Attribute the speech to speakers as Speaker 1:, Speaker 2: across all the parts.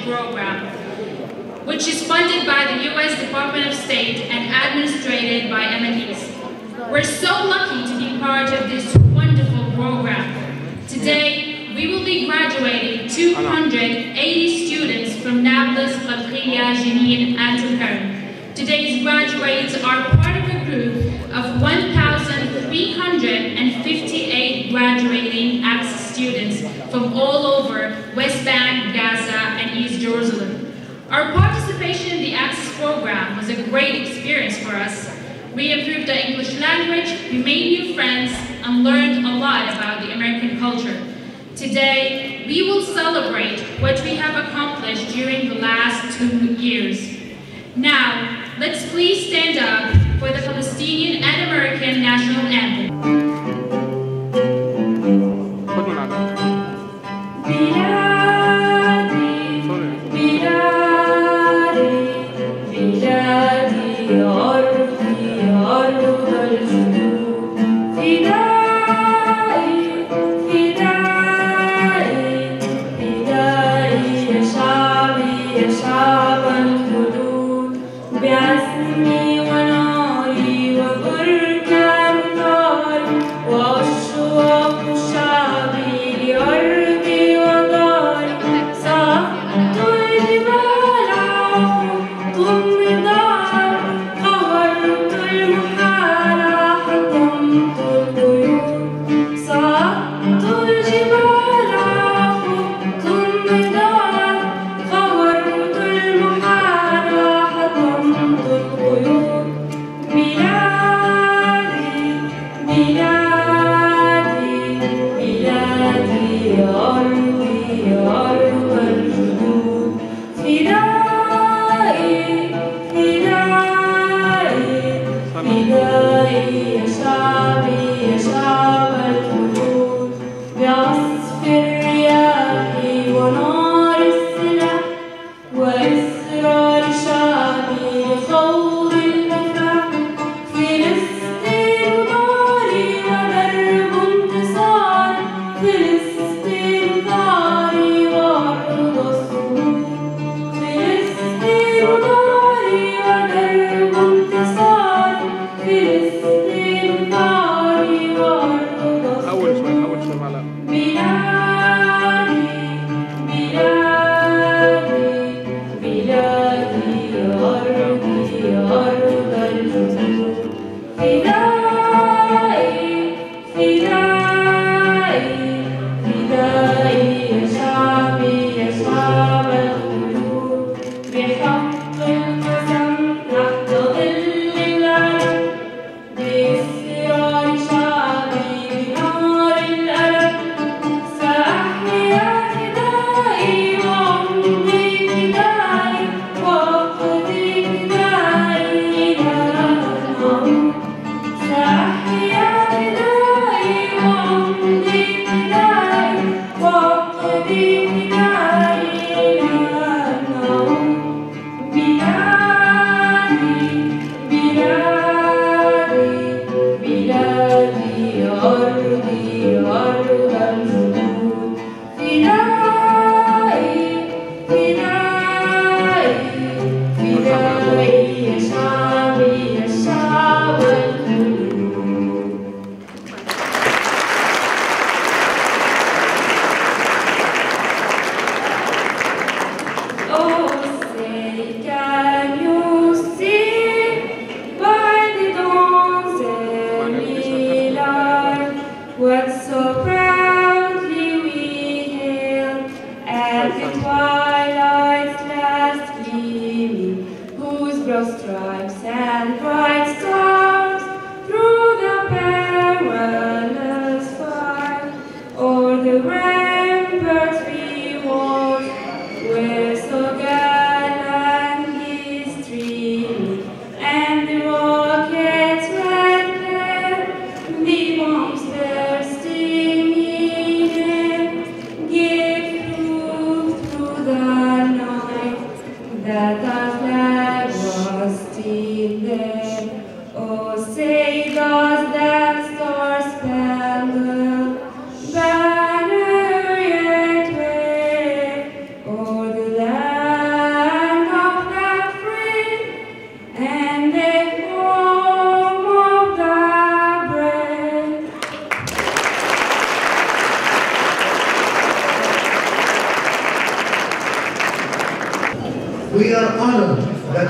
Speaker 1: program, which is funded by the U.S. Department of State and administrated by MNEs. We're so lucky to be part of this wonderful program. Today, we will be graduating 280 students from Nablus, Qaliqlia, Jenin, and Tulkarem. Today's graduates are part of a group of 1,358 graduating Access students from all over West Bank, Gaza, and East Jerusalem. Our participation in the Access program was a great experience for us. We improved our English language, we made new friends, and learned a lot about the American culture. Today, we will celebrate what we have accomplished during the last 2 years. Now, let's please stand up for the Palestinian and American national anthem.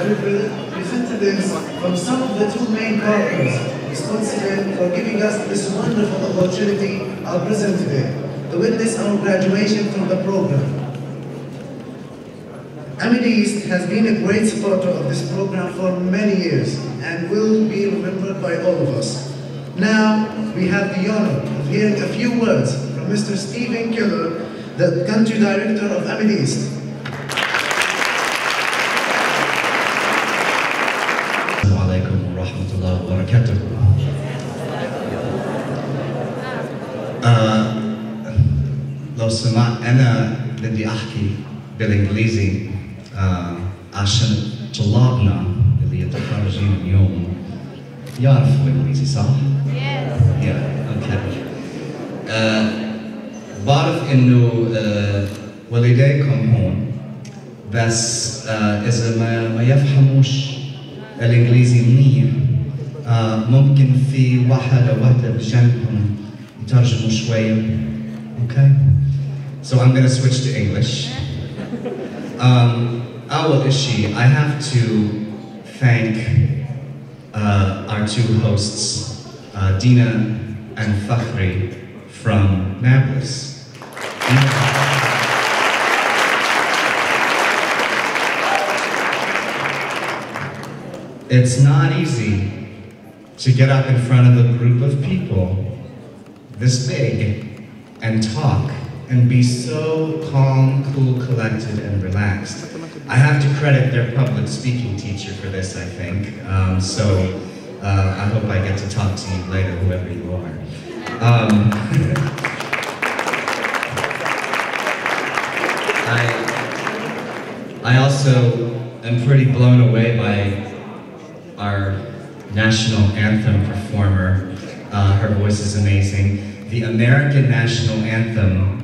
Speaker 2: representatives from some of the two main partners responsible for giving us this wonderful opportunity are present today to witness our graduation from the program. Amity East has been a great supporter of this program for many years and will be remembered by all of us. Now, we have the honor of hearing a few words from Mr. Stephen Keller, the Country Director of Amity East.
Speaker 3: Assalamu alaikum wa rahmatullahi wa barakatuh. لو سمحت أنا بدي أحكي بالإنجليزي عشان طلابنا اللي يتخرجين اليوم يعرفوا إنجليزي صح؟ اوكي. بعرف إنه والديكم هون بس إذا ما يفهموش الإنجليزي منيح ممكن في واحد أو واحدة بجنبهم يترجموا شوية. Okay? So I'm going to switch to English. أول إشي, I have to thank our two hosts, Dina and Fakhri from Nablus. It's not easy to get up in front of a group of people this big and talk and be so calm, cool, collected, and relaxed. I have to credit their public speaking teacher for this, I think. I hope I get to talk to you later, whoever you are. I also am pretty blown away by our national anthem performer. Her voice is amazing. The American national anthem,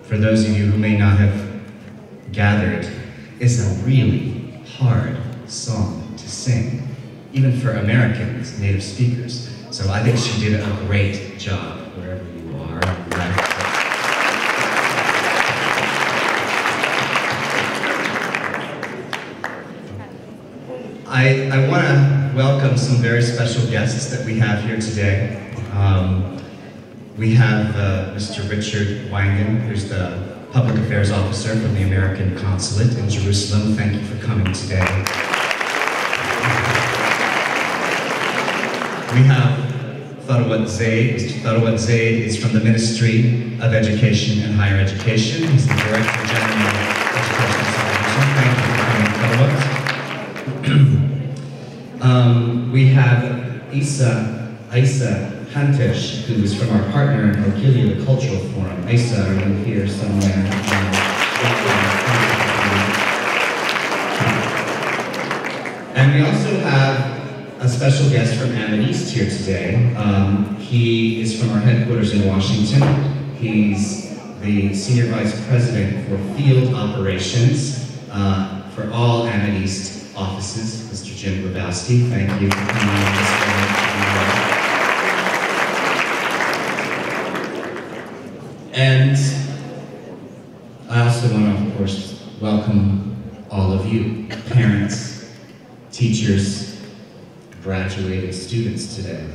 Speaker 3: for those of you who may not have gathered, is a really hard song to sing, even for Americans, native speakers. So I think she did a great job, wherever you are. I want to welcome some very special guests that we have here today. We have Mr. Richard Wangen, who's the Public Affairs Officer from the American Consulate in Jerusalem. Thank you for coming today. We have Tharwat Zaid. Mr. Tharwat Zaid is from the Ministry of Education and Higher Education. He's the Director General of Education Supervision. Thank you for coming, Tharwat. We have Isa Hantesh, who is from our partner in Qaliqlia, the Cultural Forum. Isa, are you here somewhere? And we also have a special guest from Amity East here today. He is from our headquarters in Washington. He's the Senior Vice President for Field Operations for all Amity East offices, Mr. Jim Grabowski. Thank you for coming this morning. And I also want to, of course, welcome all of you, parents, teachers, graduated students today.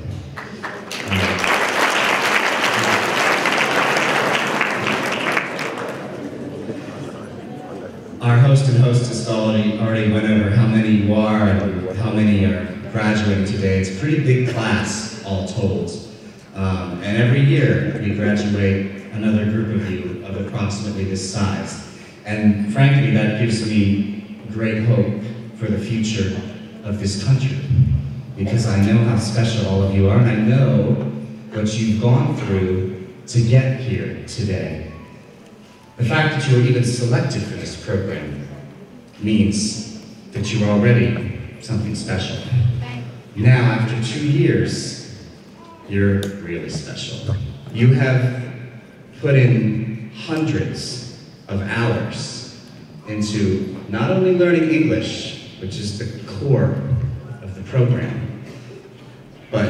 Speaker 3: Our host and hostess already went over how many you are and how many are graduating today. It's a pretty big class, all told. And every year we graduate another group of you of approximately this size. And frankly, that gives me great hope for the future of this country. Because I know how special all of you are, and I know what you've gone through to get here today. The fact that you were even selected for this program means that you are already something special. Now, after 2 years, you're really special. You have put in hundreds of hours into not only learning English, which is the core of the program, but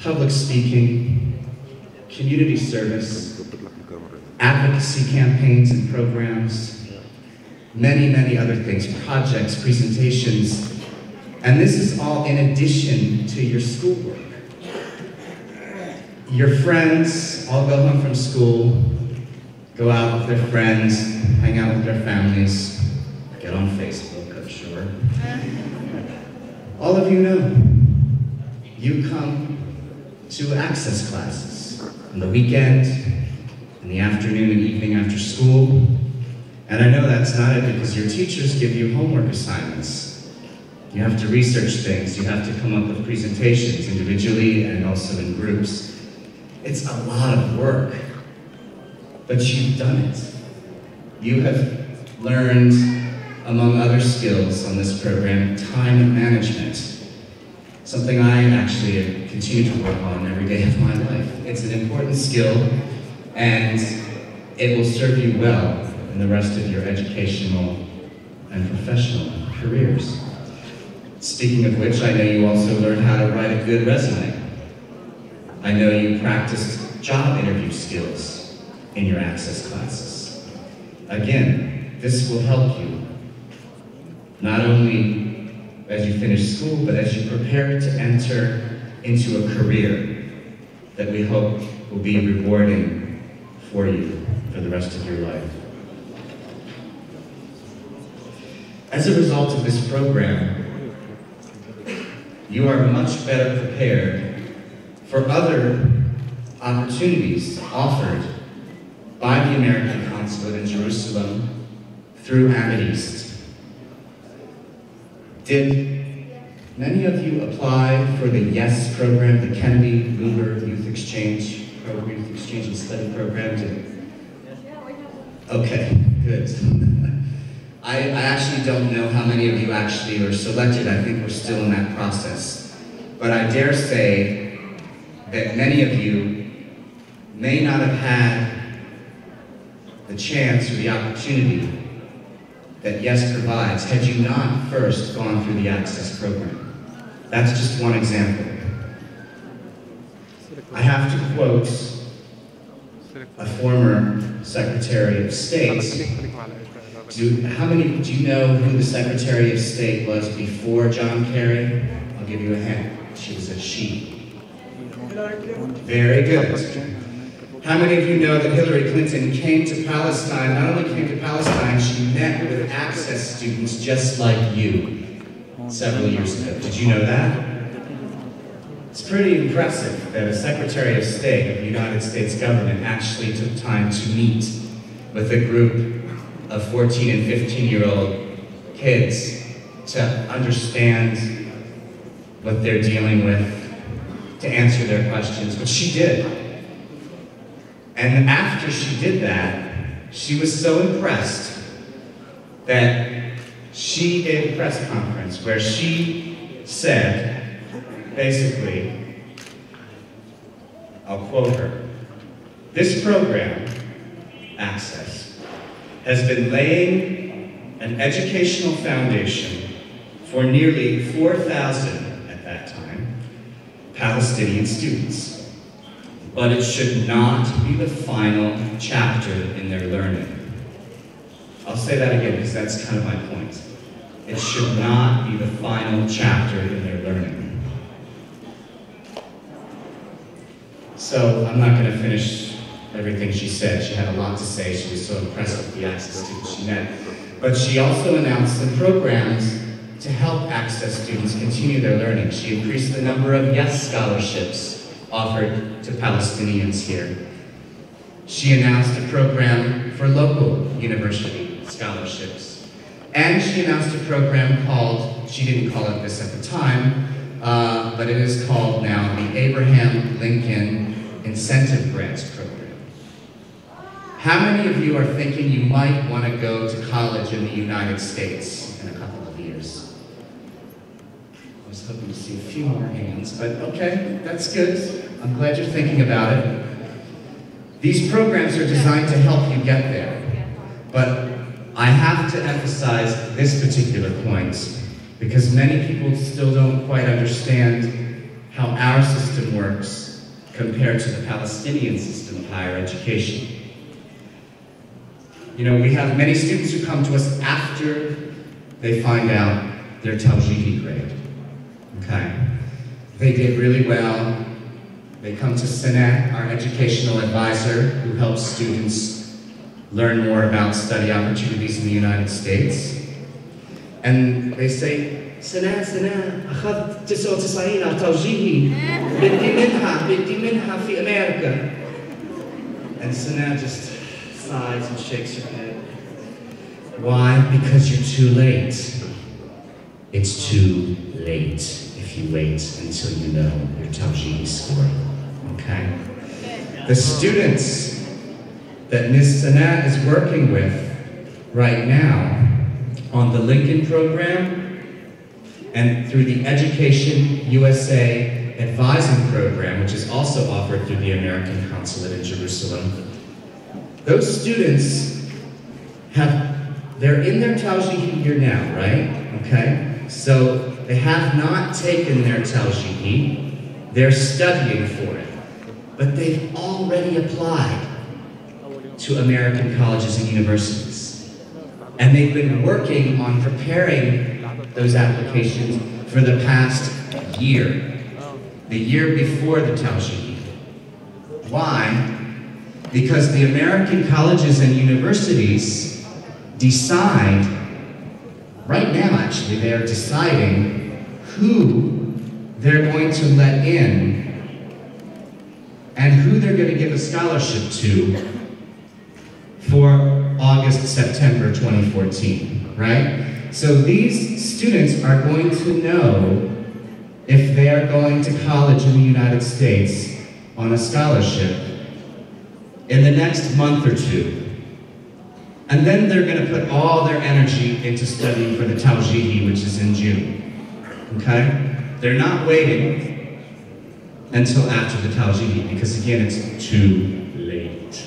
Speaker 3: public speaking, community service, advocacy campaigns and programs, many, many other things, projects, presentations, and this is all in addition to your schoolwork. Your friends all go home from school, go out with their friends, hang out with their families, get on Facebook, I'm sure. All of you know, you come to access classes on the weekend, in the afternoon and evening after school. And I know that's not it because your teachers give you homework assignments. You have to research things, you have to come up with presentations individually and also in groups. It's a lot of work, but you've done it. You have learned, among other skills on this program, time management. Something I actually continue to work on every day of my life. It's an important skill, and it will serve you well in the rest of your educational and professional careers. Speaking of which, I know you also learned how to write a good resume. I know you practiced job interview skills in your access classes. Again, this will help you, not only as you finish school, but as you prepare to enter into a career that we hope will be rewarding for you for the rest of your life. As a result of this program, you are much better prepared for other opportunities offered by the American Consulate in Jerusalem through Amid East. Did many of you apply for the YES program, the Kennedy Lugar Youth Exchange and Study Program? Okay, good. I actually don't know how many of you actually were selected. I think we're still in that process. But I dare say that many of you may not have had the chance or the opportunity that YES provides had you not first gone through the Access program. That's just one example. I have to quote a former Secretary of State. Do you know who the Secretary of State was before John Kerry? I'll give you a hint. She was a she. Very good. How many of you know that Hillary Clinton came to Palestine, not only came to Palestine, she met with Access students just like you several years ago. Did you know that? It's pretty impressive that a Secretary of State of the United States government actually took time to meet with a group of 14 and 15-year-old kids to understand what they're dealing with, to answer their questions, but she did. And after she did that, she was so impressed that she gave a press conference where she said, basically, I'll quote her, "This program, Access, has been laying an educational foundation for nearly 4,000, at that time, Palestinian students. But it should not be the final chapter in their learning." I'll say that again because that's kind of my point. It should not be the final chapter in their learning. So I'm not going to finish everything she said. She had a lot to say. She was so impressed with the Access students she met. But she also announced some programs to help Access students continue their learning. She increased the number of YES scholarships offered to Palestinians here. She announced a program for local university scholarships. And she announced a program called, she didn't call it this at the time, but it is called now the Abraham Lincoln Incentive Grants Program. How many of you are thinking you might want to go to college in the United States in a couple of years? I was hoping to see a few more hands, but okay, that's good. I'm glad you're thinking about it. These programs are designed to help you get there, but I have to emphasize this particular point because many people still don't quite understand how our system works compared to the Palestinian system of higher education. You know, we have many students who come to us after they find out their Tawjihi grade, okay? They did really well. They come to Sanat, our educational advisor, who helps students learn more about study opportunities in the United States. And they say, Sanat, أخذت 99 على توجيهي. بدي منها في America. And Sanat just sighs and shakes her head. Why? Because you're too late. It's too late if you wait until you know your Tawjihi score, okay? The students that Ms. Sanat is working with right now on the Lincoln program and through the Education USA Advising Program, which is also offered through the American Consulate in Jerusalem, those students they're in their Tawjihi year now, right? Okay? So they have not taken their Tawjihi, they're studying for it, but they've already applied to American colleges and universities. And they've been working on preparing those applications for the past year, the year before the Tawjihi. Why? Because the American colleges and universities decide, right now actually, they're deciding who they're going to let in and who they're going to give a scholarship to for August, September 2014, right? So these students are going to know if they are going to college in the United States on a scholarship in the next month or two. And then they're going to put all their energy into studying for the Tawjihi, which is in June, okay? They're not waiting until after the Tawjihi, because again, it's too late.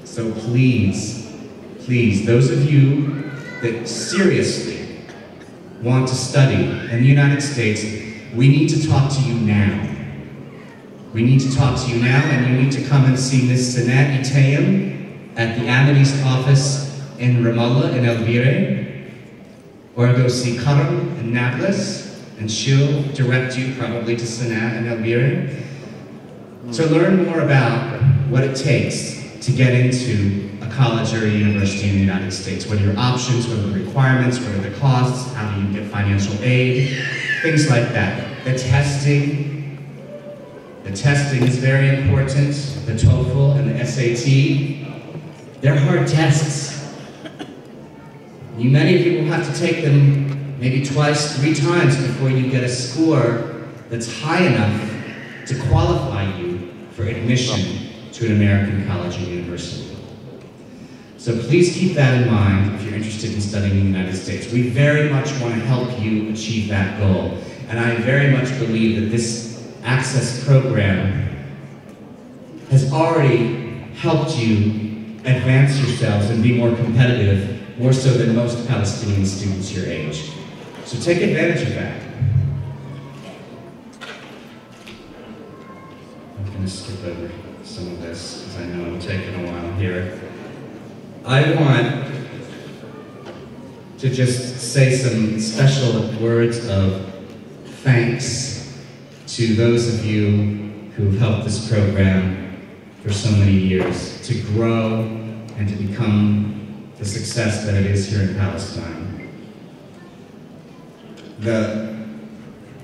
Speaker 3: So please, please, those of you that seriously want to study in the United States, we need to talk to you now. We need to talk to you now, and you need to come and see Ms. Sanat Itayim at the Amid East office in Ramallah, in Elvire, or go see Tulkarem in Nablus, and she'll direct you probably to Sanat and Elvire, to learn more about what it takes to get into a college or a university in the United States. What are your options, what are the requirements, what are the costs, how do you get financial aid, things like that. The testing is very important, the TOEFL and the SAT. They're hard tests. Many of you will have to take them maybe twice, 3 times before you get a score that's high enough to qualify you for admission to an American college or university. So please keep that in mind if you're interested in studying in the United States. We very much want to help you achieve that goal. And I very much believe that this Access program has already helped you advance yourselves and be more competitive, more so than most Palestinian students your age. So take advantage of that. I'm going to skip over some of this because I know I'm taking a while here. I want to just say some special words of thanks to those of you who've helped this program for so many years to grow and to become the success that it is here in Palestine.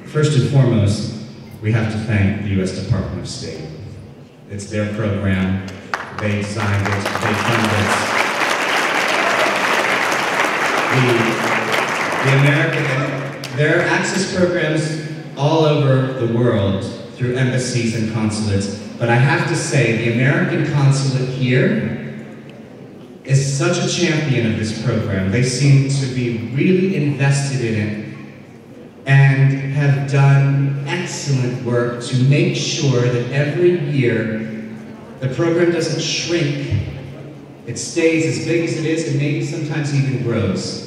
Speaker 3: First and foremost, we have to thank the U.S. Department of State. It's their program, they designed it, they fund it. There are access programs all over the world through embassies and consulates, but I have to say the American consulate here is such a champion of this program. They seem to be really invested in it and have done excellent work to make sure that every year the program doesn't shrink. It stays as big as it is and maybe sometimes even grows,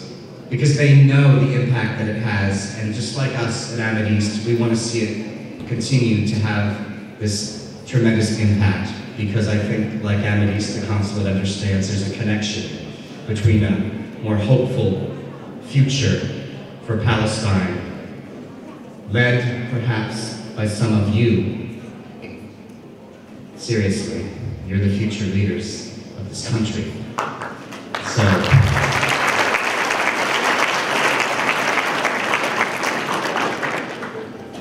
Speaker 3: because they know the impact that it has. And just like us at Amid East, we want to see it continue to have this tremendous impact, because I think, like Amid East, the consulate understands there's a connection between a more hopeful future for Palestine, led perhaps by some of you. Seriously, you're the future leaders of this country. So,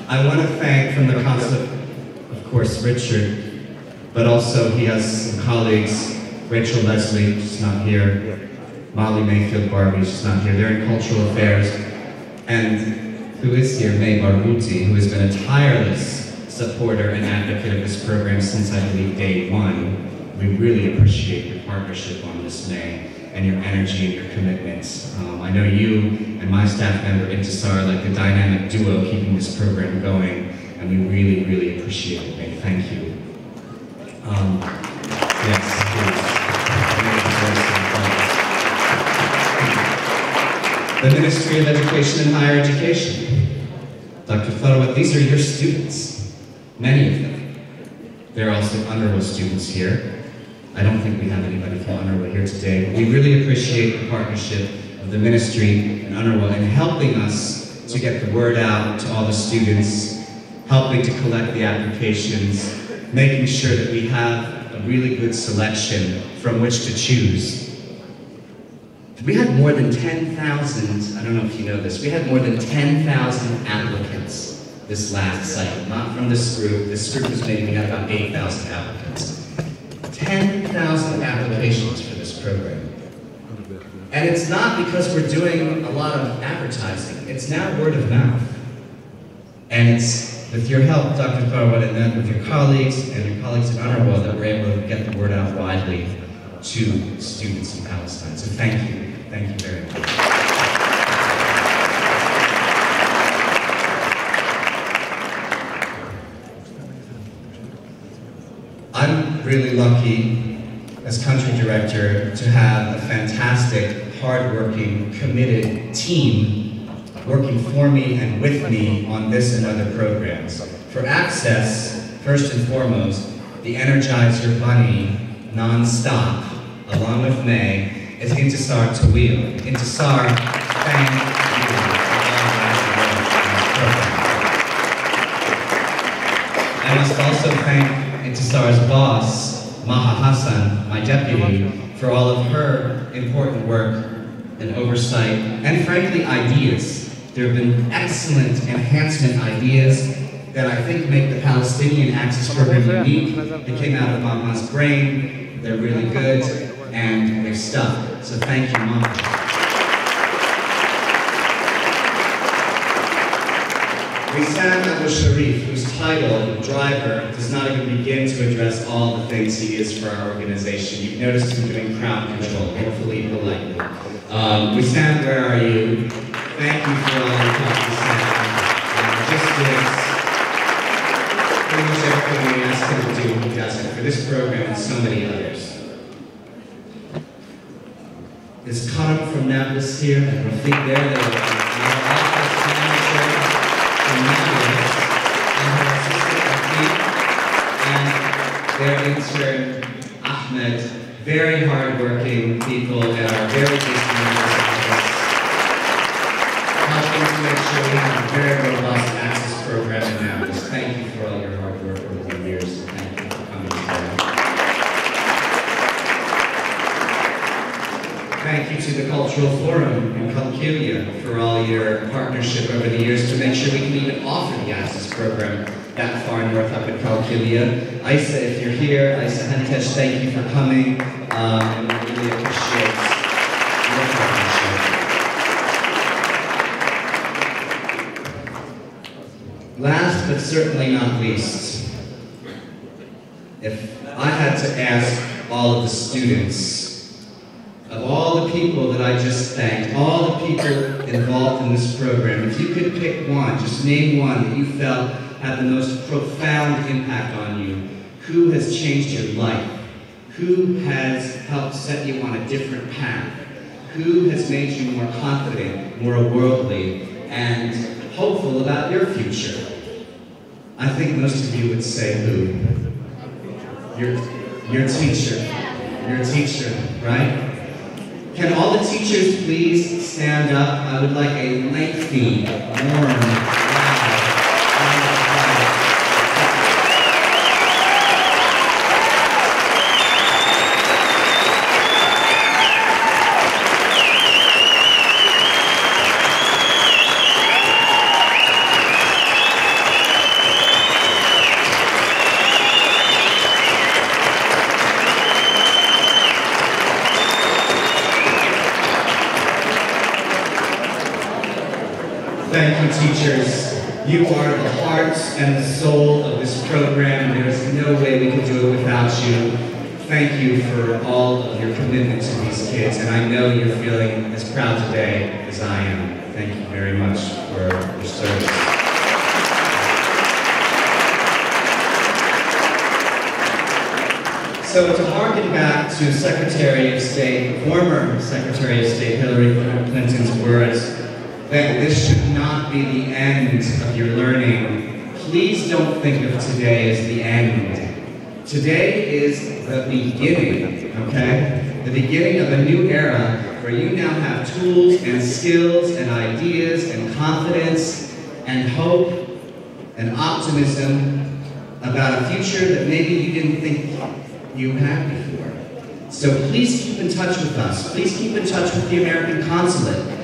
Speaker 3: I want to thank from the Council, of course, Richard, but also he has some colleagues, Rachel Leslie, she's not here, Molly Mayfield Barbie, she's not here, they're in cultural affairs, and who is here, May Barghouti, who has been a tireless supporter and advocate of this program since, I believe, day one. We really appreciate your partnership on this, May, and your energy and your commitments. I know you and my staff member, Intisar, are like a dynamic duo keeping this program going, and we really, really appreciate it, May. Thank you. Yes, please. The Ministry of Education and Higher Education. Dr. Tharwat, these are your students, many of them. There are also UNRWA students here. I don't think we have anybody from UNRWA here today, but we really appreciate the partnership of the ministry and UNRWA in helping us to get the word out to all the students, helping to collect the applications, making sure that we have a really good selection from which to choose. We had more than 10,000, I don't know if you know this, we had more than 10,000 applicants this last cycle, not from this group. This group was maybe, we had about 8,000 applicants. 10,000 applications for this program. And it's not because we're doing a lot of advertising, it's now word of mouth. And it's with your help, Dr. Tharwat, and then with your colleagues in UNRWA that we're able to get the word out widely to students in Palestine. So thank you very much. I'm really lucky as country director to have a fantastic, hardworking, committed team working for me and with me on this and other programs. For Access, first and foremost, the Energize Your Bunny non-stop, along with May, is Intisar Tawil. Intisar, thank you for all that program. I must also thank Intisar's boss, Maha Hassan, my deputy, for all of her important work and oversight, and frankly, ideas. There have been excellent enhancement ideas that I think make the Palestinian Access Program unique. They came out of Mama's brain, they're really good, and they've stuck. So thank you, Mama. Wissam Al-Sharif, whose title, driver, does not even begin to address all the things he is for our organization. You've noticed him doing crowd control, hopefully politely. Wissam, where are you? Thank you for all your help, Wissam. Logistics, pretty much everything we asked him to do, he does it for this program and so many others. Is Karam from Nablus here? And Rafiq there, they were our office manager from Nablus, and her assistant Rafiq, and their intern, Ahmed, very hardworking people that are very busy in this office, helping to make sure we have a very robust access program in Nablus. Thank you for all your hard work over the years, and thank you for coming today. Thank you to the Cultural Forum in Qaliqlia for all your partnership over the years to make sure we can even offer the Access Program that far north up in Qaliqlia. Isa, if you're here, Isa Hentesh, thank you for coming, and we really appreciate your partnership. Last but certainly not least, if I had to ask all of the students, of all the people that I just thanked, all the people involved in this program, if you could pick one, just name one that you felt had the most profound impact on you, who has changed your life, who has helped set you on a different path, who has made you more confident, more worldly, and hopeful about your future. I think most of you would say who? Your teacher, right? Can all the teachers please stand up? I would like a lengthy, warm, loud. Thank you, teachers. You are the heart and the soul of this program. There is no way we could do it without you. Thank you for all of your commitment to these kids, and I know you're feeling as proud today as I am. Thank you very much for your service. So to harken back to Secretary of State, former Secretary of State Hillary Clinton's words, that this should not be the end of your learning, please don't think of today as the end. Today is the beginning, okay? The beginning of a new era where you now have tools and skills and ideas and confidence and hope and optimism about a future that maybe you didn't think you had before. So please keep in touch with us. Please keep in touch with the American Consulate.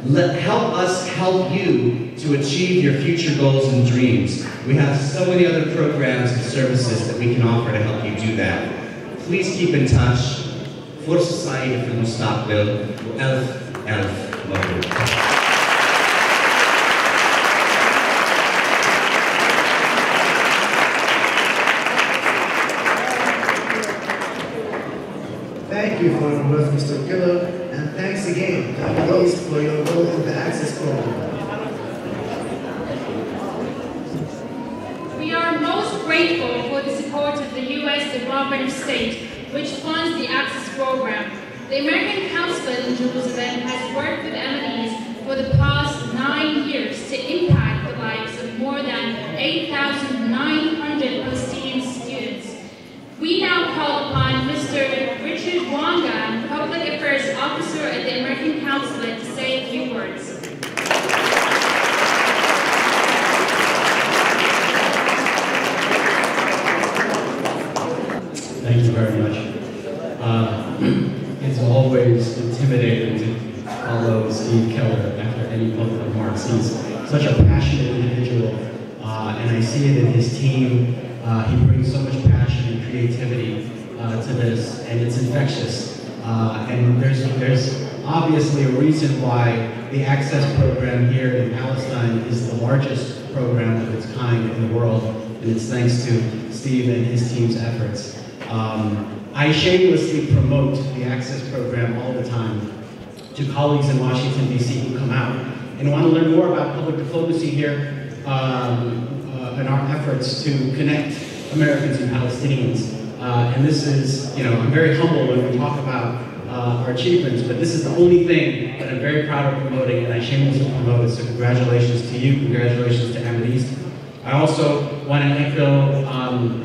Speaker 3: Help us help you to achieve your future goals and dreams. We have so many other programs and services that we can offer to help you do that. Please keep in touch. فرصة سعيدة في المستقبل. ألف مبروك.
Speaker 2: Thank you for your work, Mr. Killer, and thanks again to Nablus for your role in the Access program.
Speaker 1: We are most grateful for the support of the U.S. Department of State, which funds the Access program. The American Consulate in Jerusalem has worked with MDs for the past 9 years to impact the lives of more than 8,900 Palestinian students. We now call upon Mr. Richard Wanga, Public Affairs Officer at the American Consulate, to say a few words.
Speaker 4: Thank you very much. It's always intimidating to follow Steve Keller after any public remarks. He's such a passionate individual, and I see it in his team. He brings so much passion and creativity to this, and it's infectious. And there's obviously a reason why the Access program here in Palestine is the largest program of its kind in the world, and it's thanks to Steve and his team's efforts. I shamelessly promote the Access program all the time to colleagues in Washington, D.C. who come out and want to learn more about public diplomacy here and our efforts to connect Americans and Palestinians. And this is, I'm very humble when we talk about our achievements, but this is the only thing that I'm very proud of promoting, and I shamelessly promote it. So congratulations to you, congratulations to Amadis. I also want to echo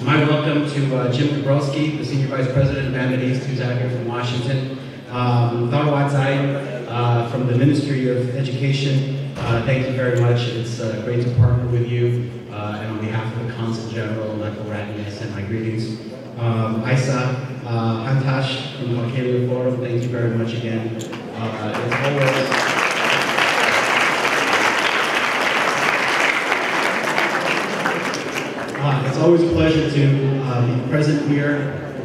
Speaker 4: my welcome to Jim Dabrowski, the Senior Vice President of Amadis, who's out here from Washington. Tharwat Zaid from the Ministry of Education, thank you very much. It's great to partner with you. And on behalf of the Consul General, Michael Ratney, I send my greetings. Isa Hantash from the Qaliqlia Forum, thank you very much again. It's always a pleasure to be present here,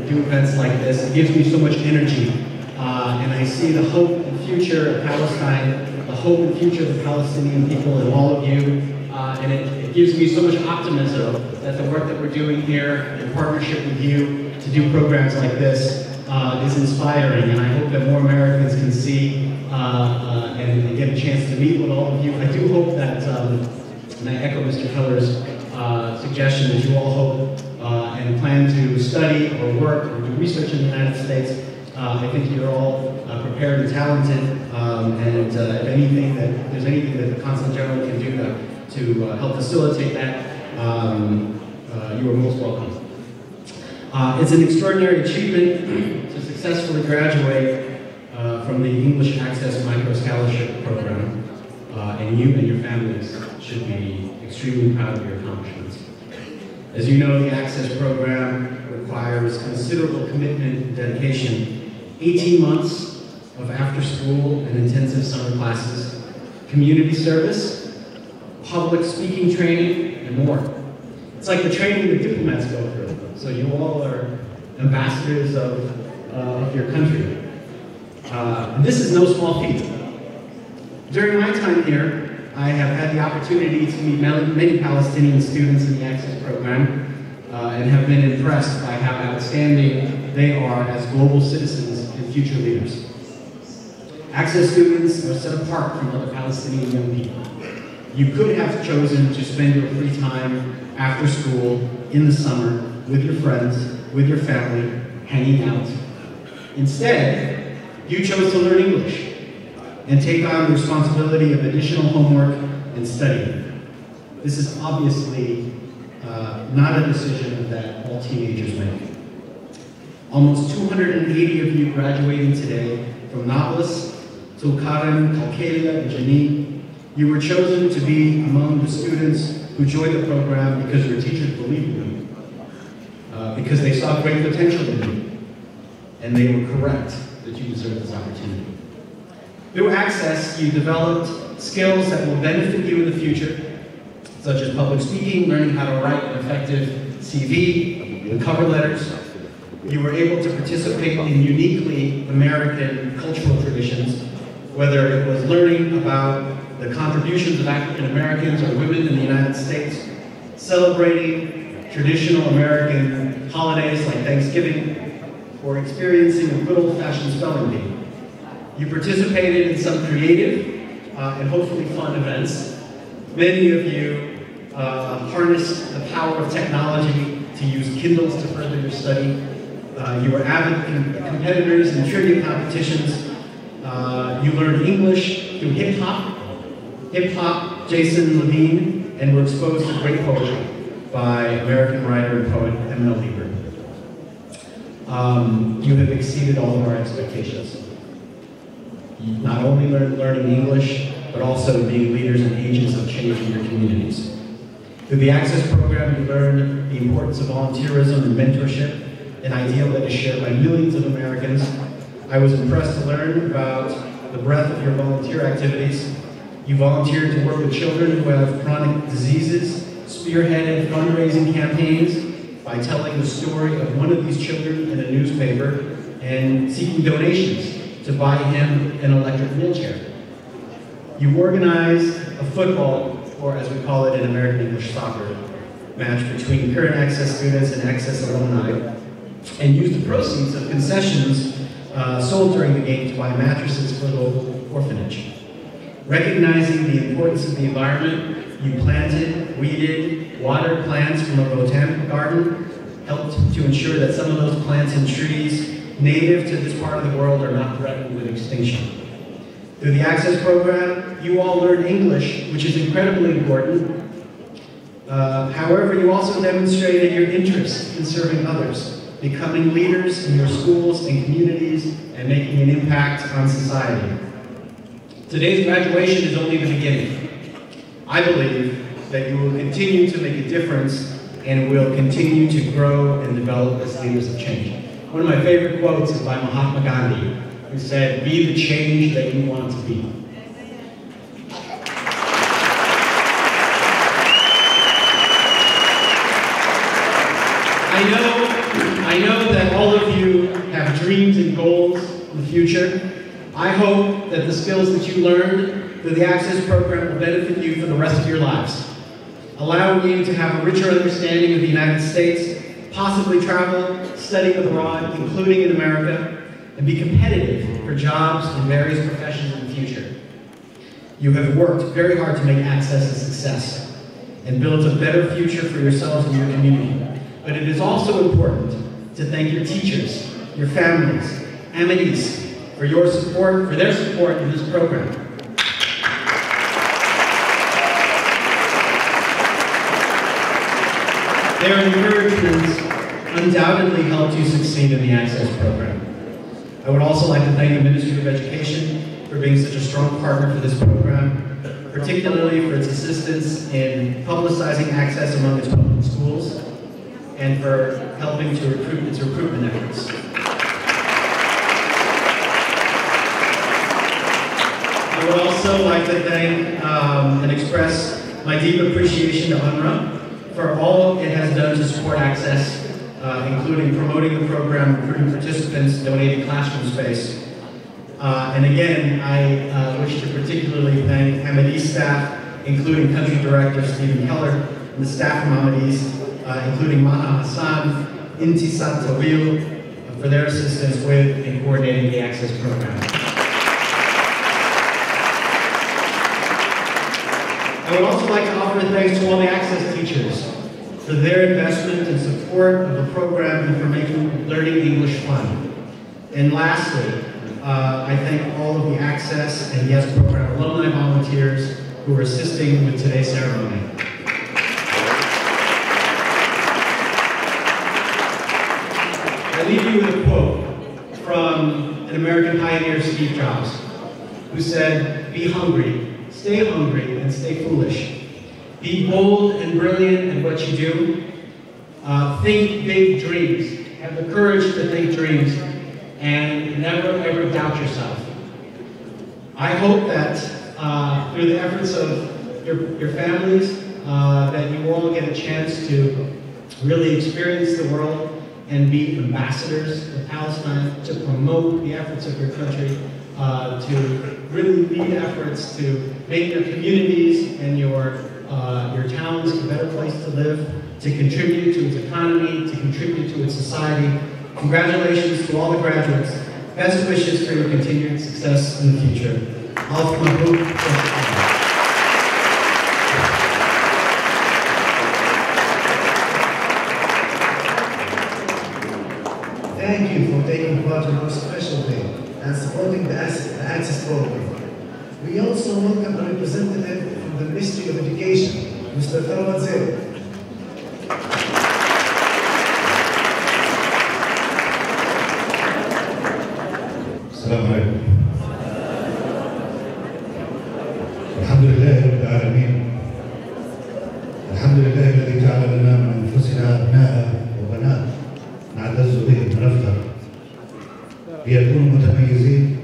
Speaker 4: do events like this. It gives me so much energy, and I see the hope and future of Palestine, the hope and future of the Palestinian people and all of you, and it gives me so much optimism that the work that we're doing here in partnership with you to do programs like this is inspiring, and I hope that more Americans can see and get a chance to meet with all of you. I do hope that, and I echo Mr. Keller's suggestion that you all hope and plan to study or work or do research in the United States. I think you're all prepared and talented, and if there's anything that the Consul General can do to help facilitate that, you are most welcome. It's an extraordinary achievement to successfully graduate from the English Access Micro Scholarship Program, and you and your families should be extremely proud of your accomplishments. As you know, the Access Program requires considerable commitment and dedication, 18 months of after-school and intensive summer classes, community service, public speaking training, and more. It's like the training that diplomats go through. So you all are ambassadors of your country. This is no small feat. During my time here, I have had the opportunity to meet many Palestinian students in the Access Program and have been impressed by how outstanding they are as global citizens and future leaders. Access students are set apart from other Palestinian young people. You could have chosen to spend your free time after school, in the summer, with your friends, with your family, hanging out. Instead, you chose to learn English and take on the responsibility of additional homework and studying. This is obviously not a decision that all teenagers make. Almost 280 of you graduating today from Nablus, Tulkarem, Qaliqlia, and Jenin. You were chosen to be among the students who joined the program because your teachers believed in you, because they saw great potential in you, and they were correct that you deserve this opportunity. Through Access, you developed skills that will benefit you in the future, such as public speaking, learning how to write an effective CV, and cover letters. You were able to participate in uniquely American cultural traditions, whether it was learning about the contributions of African Americans or women in the United States, celebrating traditional American holidays like Thanksgiving, or experiencing a good old-fashioned spelling bee. You participated in some creative and hopefully fun events. Many of you harnessed the power of technology to use Kindles to further your study. You were avid competitors in trivia competitions. You learned English through hip-hop, Jason Levine, and were exposed to great poetry by American writer and poet M.L. Lieber. You have exceeded all of our expectations. You not only learning English, but also being leaders and agents of change in your communities. Through the Access Program, you learned the importance of volunteerism and mentorship, an ideal that is shared by millions of Americans. I was impressed to learn about the breadth of your volunteer activities. You volunteered to work with children who have chronic diseases, spearheaded fundraising campaigns by telling the story of one of these children in a newspaper and seeking donations to buy him an electric wheelchair. You organized a football, or as we call it in American English, soccer, match between current Access students and Access alumni, and used the proceeds of concessions sold during the game to buy mattresses for the local orphanage. Recognizing the importance of the environment, you planted, weeded, watered plants from a botanical garden, helped to ensure that some of those plants and trees native to this part of the world are not threatened with extinction. Through the Access Program, you all learned English, which is incredibly important. However, you also demonstrated your interest in serving others, becoming leaders in your schools and communities, and making an impact on society. Today's graduation is only the beginning. I believe that you will continue to make a difference and will continue to grow and develop as leaders of change. One of my favorite quotes is by Mahatma Gandhi, who said, "Be the change that you want to be." I know that all of you have dreams and goals in the future. I hope that the skills that you learned through the Access Program will benefit you for the rest of your lives, allowing you to have a richer understanding of the United States, possibly travel, study abroad, including in America, and be competitive for jobs in various professions in the future. You have worked very hard to make Access a success and build a better future for yourselves and your community. But it is also important to thank your teachers, your families, amenities, for your support, for their support in this program. Their encouragements undoubtedly helped you succeed in the Access Program. I would also like to thank the Ministry of Education for being such a strong partner for this program, particularly for its assistance in publicizing access among its public schools and for helping to recruit its recruitment efforts. I would also like to thank and express my deep appreciation to UNRWA for all it has done to support access, including promoting the program, recruiting participants, donating classroom space. And again, I wish to particularly thank Ahmadis staff, including Country Director Stephen Keller, and the staff from Ahmadis, including Maha Hassan, Intisat Tawil, for their assistance with and coordinating the Access program. I would also like to offer thanks to all the Access teachers for their investment and support of the program and for making learning English fun. And lastly, I thank all of the Access and YES program alumni volunteers who are assisting with today's ceremony. I leave you with a quote from an American pioneer, Steve Jobs, who said, "Be hungry, stay hungry, and stay foolish. Be bold and brilliant at what you do. Think big dreams. Have the courage to think dreams, and never ever doubt yourself." I hope that through the efforts of your families, that you all get a chance to really experience the world and be ambassadors of Palestine, to promote the efforts of your country, to really lead efforts to make your communities and your towns a better place to live, to contribute to its economy, to contribute to its society. Congratulations to all the graduates. Best wishes for your continued success in the future. Alf Mabruk.
Speaker 2: Thank you for taking part in our special day and supporting the Access program. We also welcome a representative from the Ministry of Education, Mr. Tharwat Zero.
Speaker 5: السلام عليكم. الحمد لله رب العالمين. الحمد لله الذي جعل لنا من انفسنا ابناء وبنات نعتز بهم ونفخر ليكونوا متميزين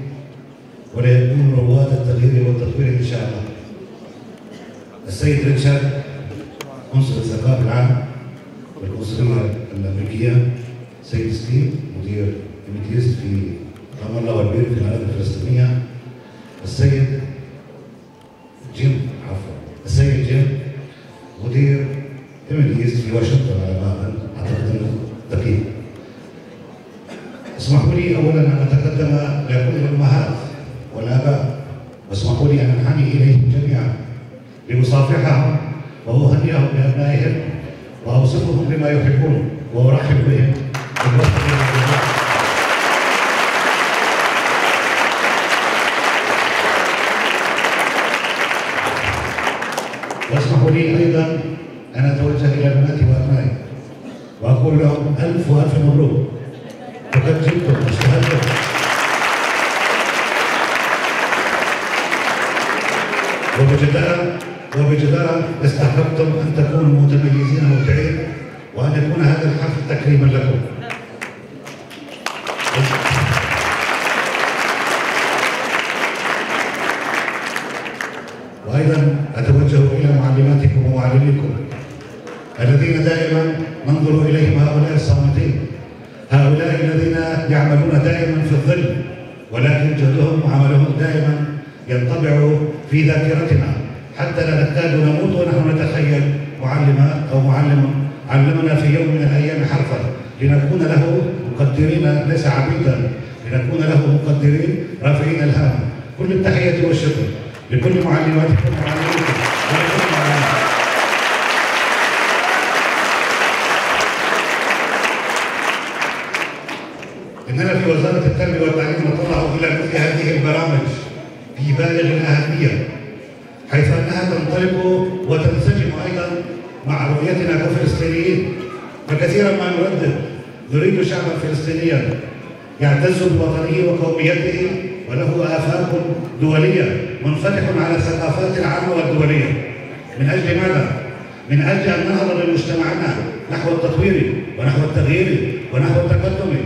Speaker 5: وليكونوا رواد التغيير والتطوير ان شاء الله. السيد ريتشارد قنصل الثقافه العام والقنصليه الامريكيه، سيد ستيف مدير MTS في رام الله والبير في الأراضي الفلسطينية، السيد جيم مدير MTS في واشنطن على ما أعتقد أنه دقيق. اسمحوا لي أولا أن أتقدم لكل الأمهات والآباء، واسمحوا لي أن أنحني إليهم جميعا لأصافحهم وأهنئهم بأبنائهم وأوصفهم بما يحبون وأرحب بهم بالوقت واسمحوا لي ايضا ان اتوجه الى بناتي وابنائي واقول لهم الف والف مبروك، وقد جبتم واجتهدتم وبجدارة استحققتم ان تكونوا متميزين مبدعين، وان يكون هذا الحفل تكريما لكم. وأيضا أتوجه إلى معلماتكم ومعلميكم الذين دائما ننظر إليهم، هؤلاء الصامتين، هؤلاء الذين يعملون دائما في الظل، ولكن جهدهم وعملهم دائما ينطبع في ذاكرتنا حتى لا نكاد نموت ونحن نتخيل معلمة أو معلم علمنا في يوم من الأيام حرفا لنكون له مقدرين ليس عبيدا، لنكون له مقدرين رافعين الهام. كل التحية والشكر لكل معلماتكم ومعلميكم ولكل معلمين. إننا في وزارة التربية والتعليم نطلع إلى مثل هذه البرامج في بالغ الأهمية، حيث أنها تنطلق وتنسجم أيضا مع رؤيتنا كفلسطينيين. فكثيرا ما نردد نريد شعبا فلسطينيا يعتز بوطنه وقوميته وله آفاق دولية منفتح على الثقافات العامة والدولية. من أجل ماذا؟ من أجل أن نهضم بمجتمعنا نحو التطوير ونحو التغيير ونحو التقدم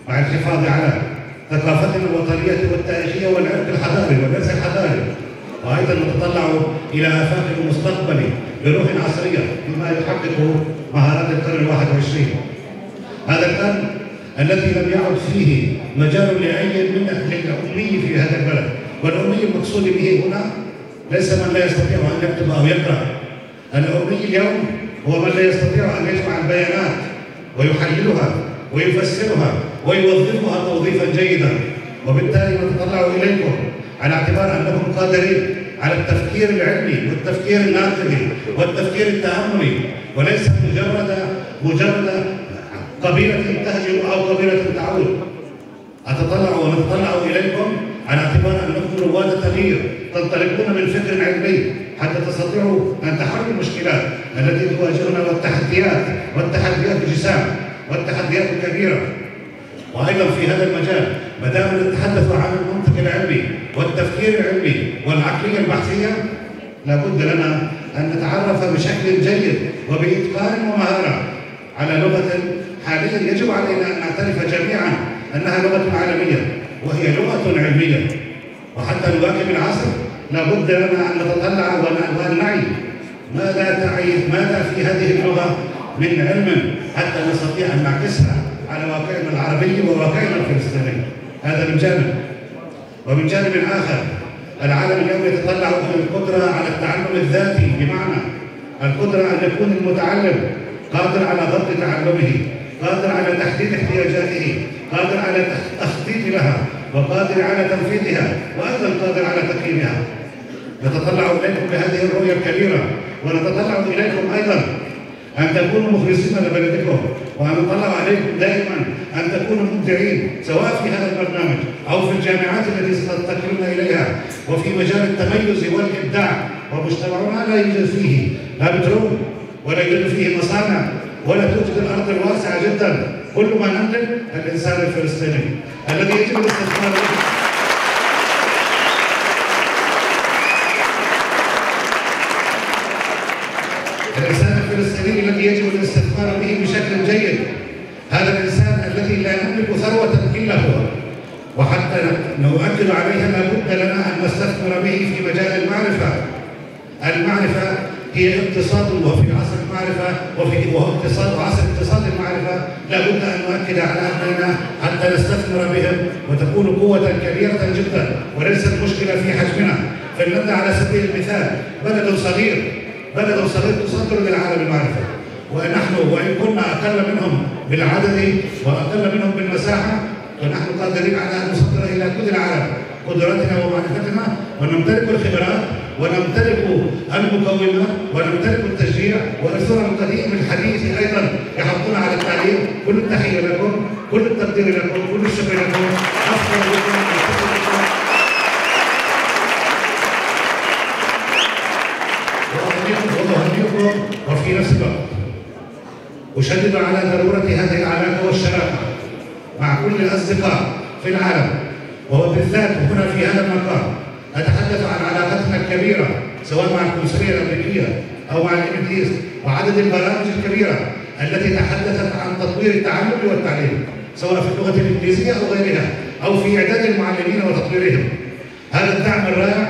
Speaker 5: مع الحفاظ على ثقافتنا الوطنية والتاريخية والعرق الحضاري والإرث الحضاري، وأيضا نتطلع إلى آفاق المستقبل بروح عصرية فيما يحقق مهارات القرن ال21. هذا القرن الذي لم يعد فيه مجال لأي من الأمي في هذا البلد، والأمي المقصود به هنا ليس من لا يستطيع أن يكتب أو يقرأ. الأمي اليوم هو من لا يستطيع أن يجمع البيانات ويحللها ويفسرها ويوظفها توظيفا جيدا. وبالتالي نتطلع إليكم على اعتبار أنكم قادرين على التفكير العلمي والتفكير الناقدي والتفكير التأملي، وليس مجرد قبيلة تهجم أو قبيلة تعود. ونتطلع إليكم على اعتبار أنكم رواد تغيير تنطلقون من فكر علمي حتى تستطيعوا أن تحلوا المشكلات التي تواجهنا والتحديات جسام والتحديات الكبيرة. وأيضا في هذا المجال ما دام نتحدث عن المنطق العلمي والتفكير العلمي والعقلية البحثية، لابد لنا أن نتعرف بشكل جيد وبإتقان ومهارة على لغة حاليا يجب علينا أن نعترف جميعا أنها لغة عالمية وهي لغة علمية. وحتى نواكب العصر لابد لنا أن نتطلع وأن نعي ماذا في هذه اللغة من علم حتى نستطيع أن نعكسها على واقعنا العربي وواقعنا الفلسطيني. هذا من جانب. ومن جانب آخر العالم اليوم يتطلع إلى القدرة على التعلم الذاتي، بمعنى القدرة أن يكون المتعلم قادر على ضبط تعلمه، قادر على تحديد احتياجاته، قادر على التخطيط لها، وقادر على تنفيذها، وأيضا قادر على تقييمها. نتطلع إليكم بهذه الرؤية الكبيرة، ونتطلع إليكم أيضا أن تكونوا مخلصين لبلدكم، وأن نطلع عليكم دائما أن تكونوا مبدعين سواء في هذا البرنامج أو في الجامعات التي ستنتقلون إليها، وفي مجال التميز والإبداع. ومجتمعنا لا يوجد فيه لا بترول ولا يوجد فيه مصانع ولا توجد الأرض الواسعة جدا. كل ما نملك الإنسان الفلسطيني الذي يجب الاستثمار به. الإنسان الفلسطيني الذي يجب الاستثمار به بشكل جيد، هذا الإنسان الذي لا نملك ثروة إلا هو. وحتى نؤكد عليها لابد لنا أن نستثمر به في مجال المعرفة. المعرفة هي اقتصاد، وفي عصر المعرفة وهو اقتصاد وعصر اقتصاد المعرفة لابد أن نؤكد على أهلنا حتى نستثمر بهم وتكون قوة كبيرة جدا، وليس المشكلة في حجمنا. فنبدأ على سبيل المثال بلد صغير تصدر للعالم المعرفة، وإن كنا أقل منهم بالعدد وأقل منهم بالمساحة، فنحن قادرين على أن نصدر إلى كل العالم قدراتنا ومعرفتنا، ونمتلك الخبرات ونمتلك المقومات ونمتلك التشجيع، وإرثنا القديم الحديث أيضا يحطنا على التعليم. كل التحية لكم، كل التقدير لكم، كل الشكر لكم. أفضل لكم. وفي نفس الوقت أشدد على ضرورة هذه العلاقة والشراكة مع كل الأصدقاء في العالم، وبالذات هنا في هذا المقام أتحدث عن علاقتنا الكبيرة سواء مع القنصلية الأمريكية أو مع الإنجليز، وعدد البرامج الكبيرة التي تحدثت عن تطوير التعلم والتعليم سواء في اللغة الإنجليزية أو غيرها، أو في إعداد المعلمين وتطويرهم. هذا الدعم الرائع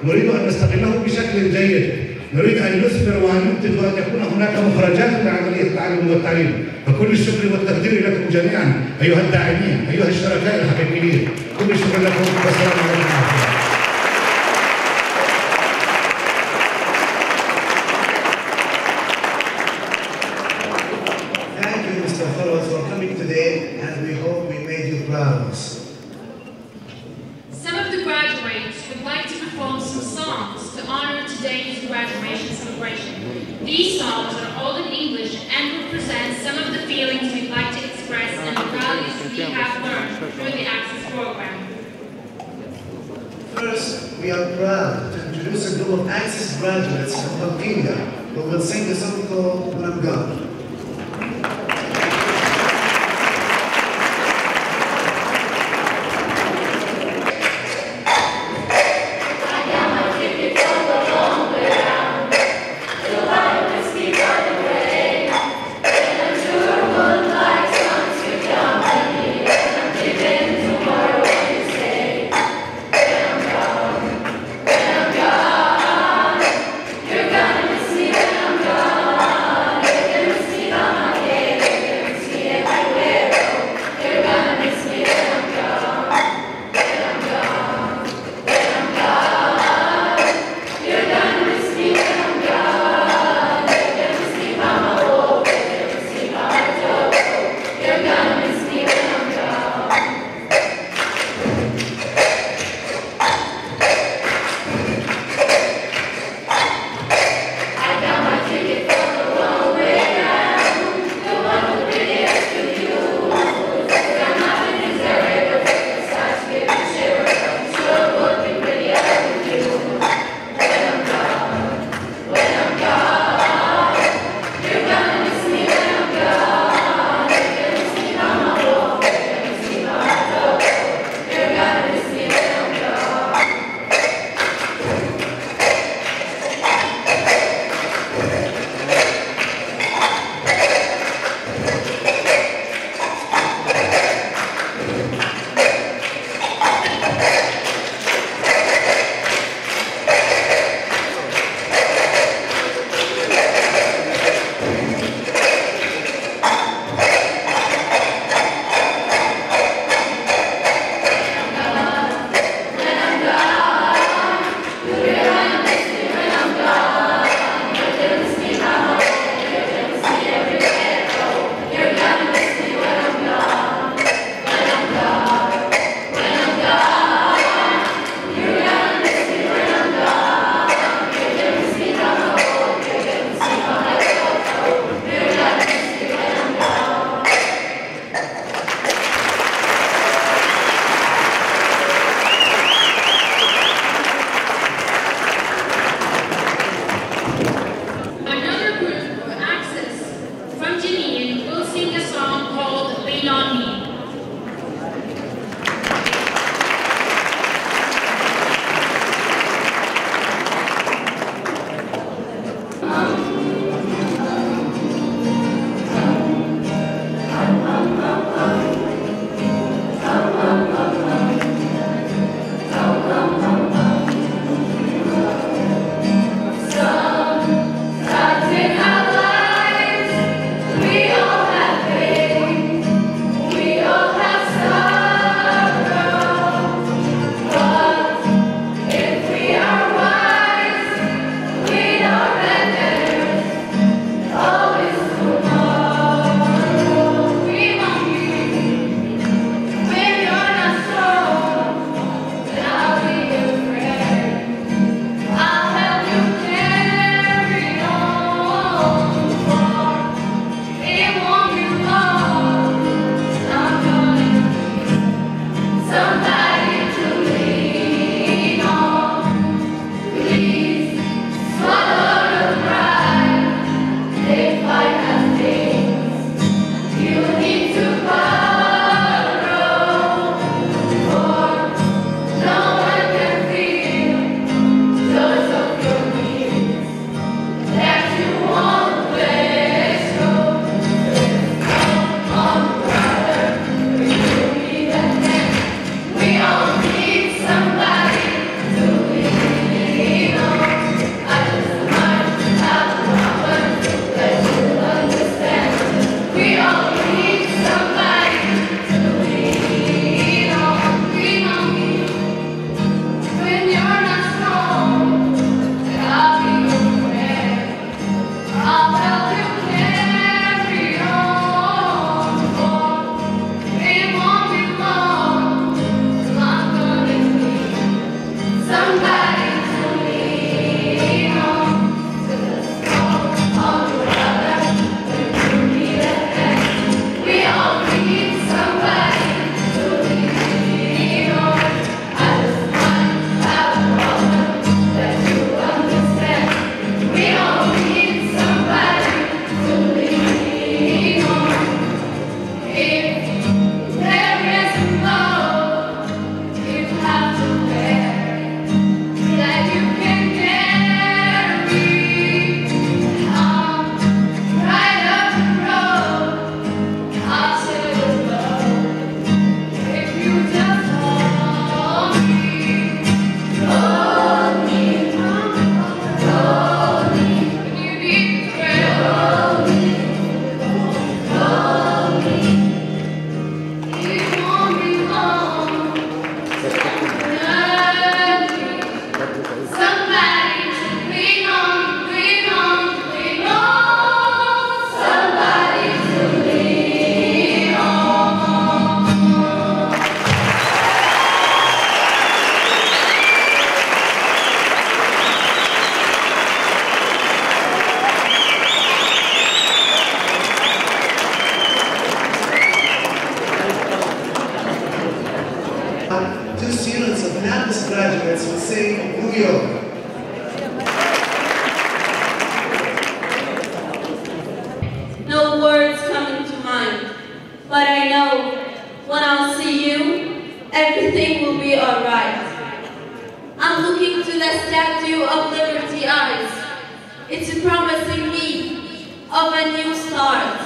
Speaker 5: نريد أن نستغله بشكل جيد. نريد أن نثمر وأن ننتج وأن يكون هناك مخرجات لعملية التعلم والتعليم. فكل الشكر والتقدير لكم جميعا أيها الداعمين، أيها الشركاء الحقيقيين. كل الشكر لكم، والسلام عليكم.
Speaker 2: Thank you, Mr. Fellows, for coming today, and we hope we made you proud of us.
Speaker 1: Some of the graduates would like to perform some songs to honor today's graduation celebration. These songs are all in English and represent some of the feelings we'd like to express and the values we have learned through the Access program.
Speaker 2: First, we are proud to introduce a group of Access graduates from Qaliqlia who will sing a song called When I'm Gone.
Speaker 6: I know when I'll see you, everything will be alright. I'm looking to the Statue of Liberty eyes. It's promising me of a new start.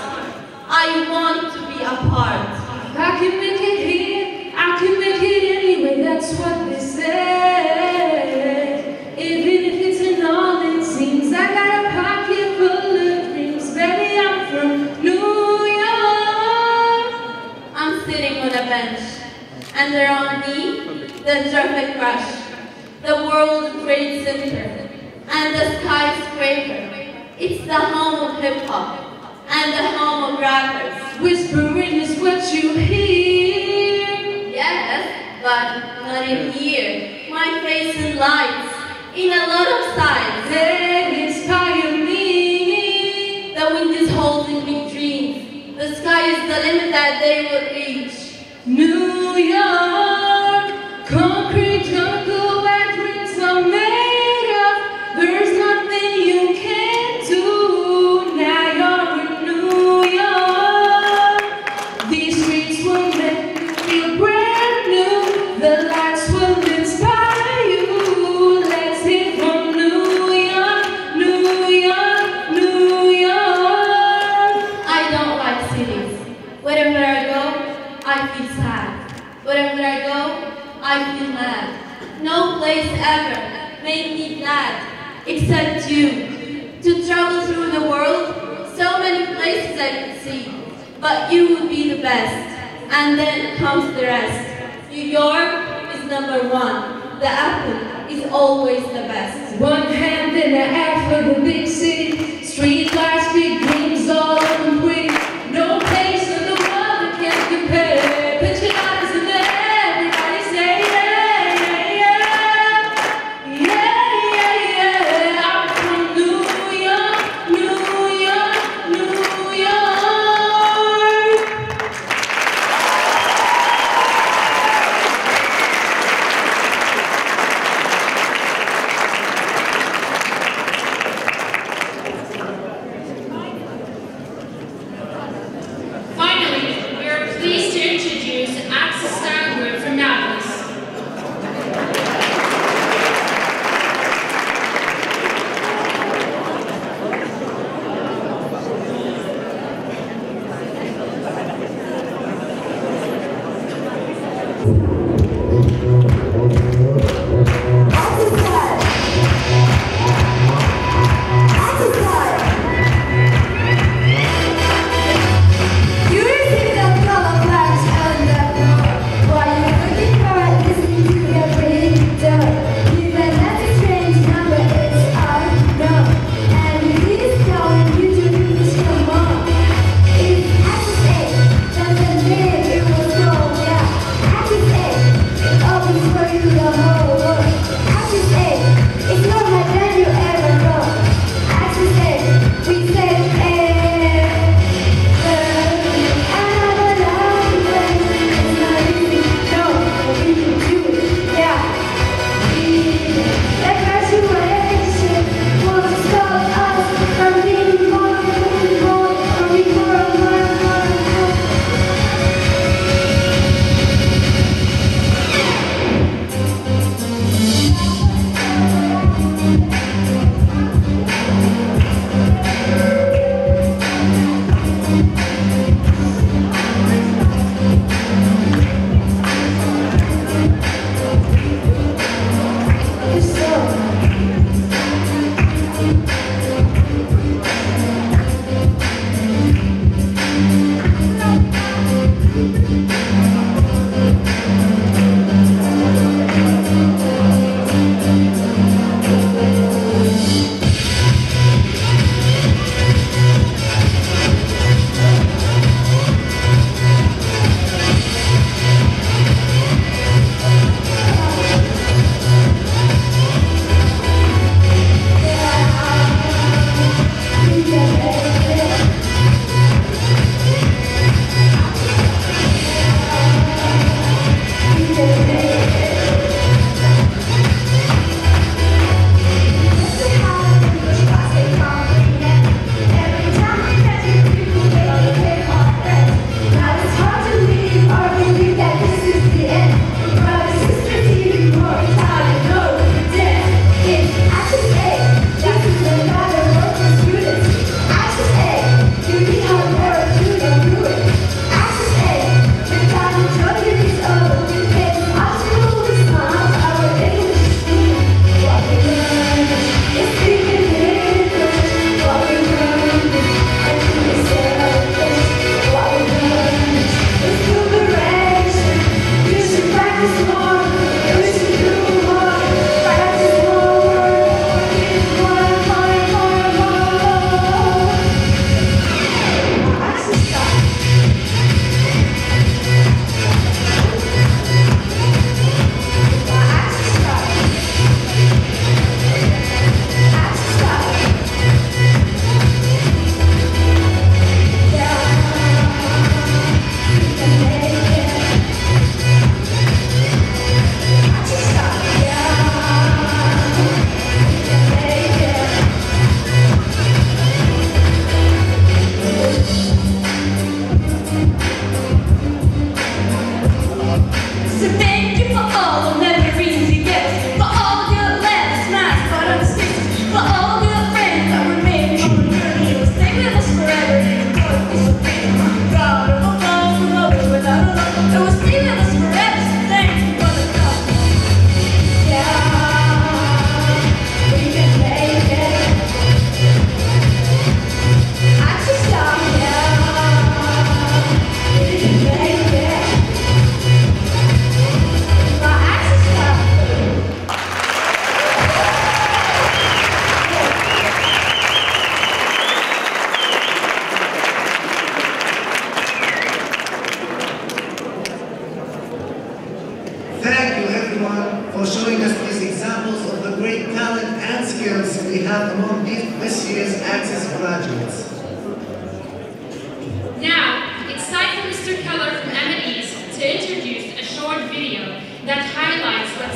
Speaker 6: I want to be a part.
Speaker 1: I can make it here, I can make it anyway, that's what they say. Even if it's an all it seems, I got a pocket full of dreams. Baby, I'm from New York.
Speaker 6: I'm sitting on a bench, and around me, the traffic rush, the World Trade Center, and the skyscraper. It's the home of hip-hop, and the home of rappers.
Speaker 1: Whispering is what you hear.
Speaker 6: Yes, but not in here. My face in lights, in a lot of sides.
Speaker 1: They inspire me.
Speaker 6: The wind is holding big dreams. The sky is the limit that they will reach.
Speaker 1: New York, concrete jungle where dreams are made of. There's nothing you can't do. Now you're in New York. These streets will make you feel brand new. The lights will inspire you. Let's hear from New York, New York, New York.
Speaker 6: I don't like cities. Wherever I go, I feel sad. Wherever I go, I feel mad. No place ever made me glad, except you. To travel through the world, so many places I could see. But you would be the best, and then comes the rest. New York is number one. The apple is always the best.
Speaker 1: One hand in the air for the big city. Street lights, big dreams, all of them pretty. No place in the world that can compare. Put your eyes in the air, everybody say yeah, yeah, yeah, yeah, yeah. I'm from New York, New York, New York.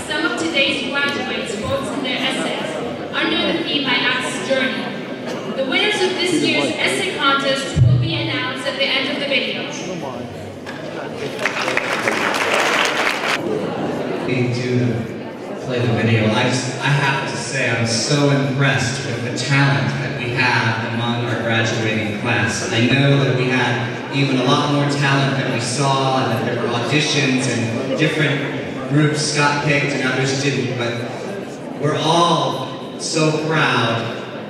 Speaker 1: some of today's graduates wrote in their essays under the theme My Access Journey. The winners of this year's essay contest will be announced at the end of the video.
Speaker 3: To play the video, I have to say I'm so impressed with the talent that we have among our graduating class. I know that we had even a lot more talent than we saw, and that there were auditions and different groups got picked and others didn't, but we're all so proud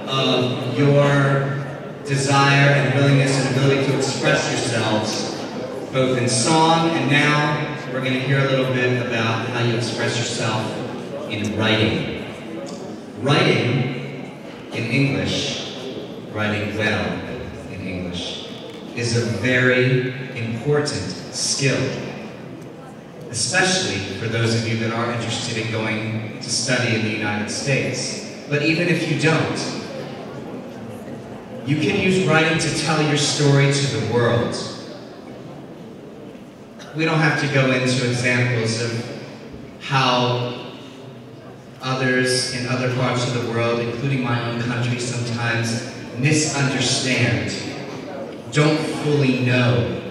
Speaker 3: of your desire and willingness and ability to express yourselves, both in song and now we're going to hear a little bit about how you express yourself in writing. Writing in English, writing well in English, is a very important skill, especially for those of you that are interested in going to study in the United States. But even if you don't, you can use writing to tell your story to the world. We don't have to go into examples of how others in other parts of the world, including my own country, sometimes misunderstand, don't fully know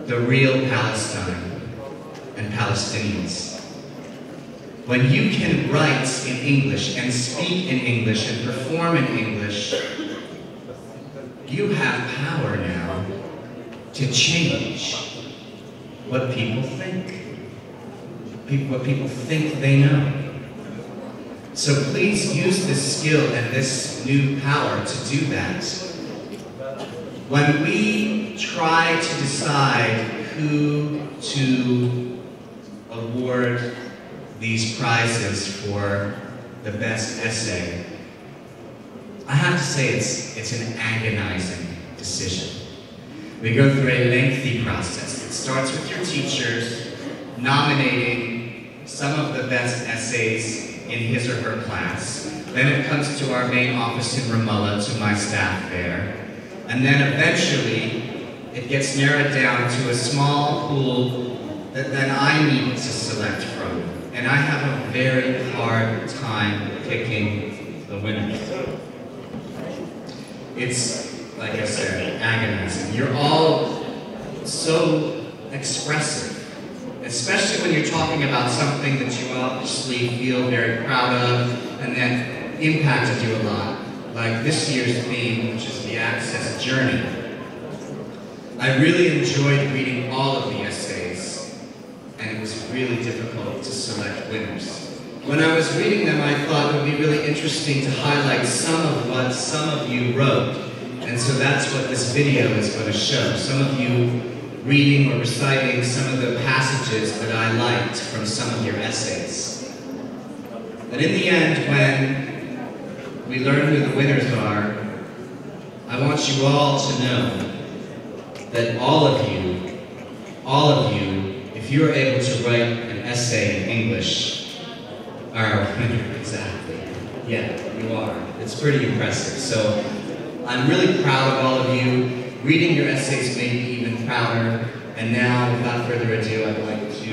Speaker 3: the real Palestine and Palestinians. When you can write in English and speak in English and perform in English, you have power now to change what people think, what people think they know. So please use this skill and this new power to do that. When we try to decide who to award these prizes for the best essay, I have to say it's an agonizing decision. We go through a lengthy process. It starts with your teachers nominating some of the best essays in his or her class. Then it comes to our main office in Ramallah, to my staff there. And then eventually, it gets narrowed down to a small pool that then I need to select from. And I have a very hard time picking the winners. It's, like I said, agonizing. You're all so expressive, especially when you're talking about something that you obviously feel very proud of and that impacted you a lot, like this year's theme, which is the Access Journey. I really enjoyed reading all of the essays, and it was really difficult to select winners. When I was reading them, I thought it would be really interesting to highlight some of what some of you wrote. And so that's what this video is going to show. Some of you reading or reciting some of the passages that I liked from some of your essays. But in the end, when we learn who the winners are, I want you all to know that all of you, if you're able to write an essay in English, are winner, exactly. Yeah, you are. It's pretty impressive. So I'm really proud of all of you. Reading your essays made me even prouder. And now, without further ado, I'd like to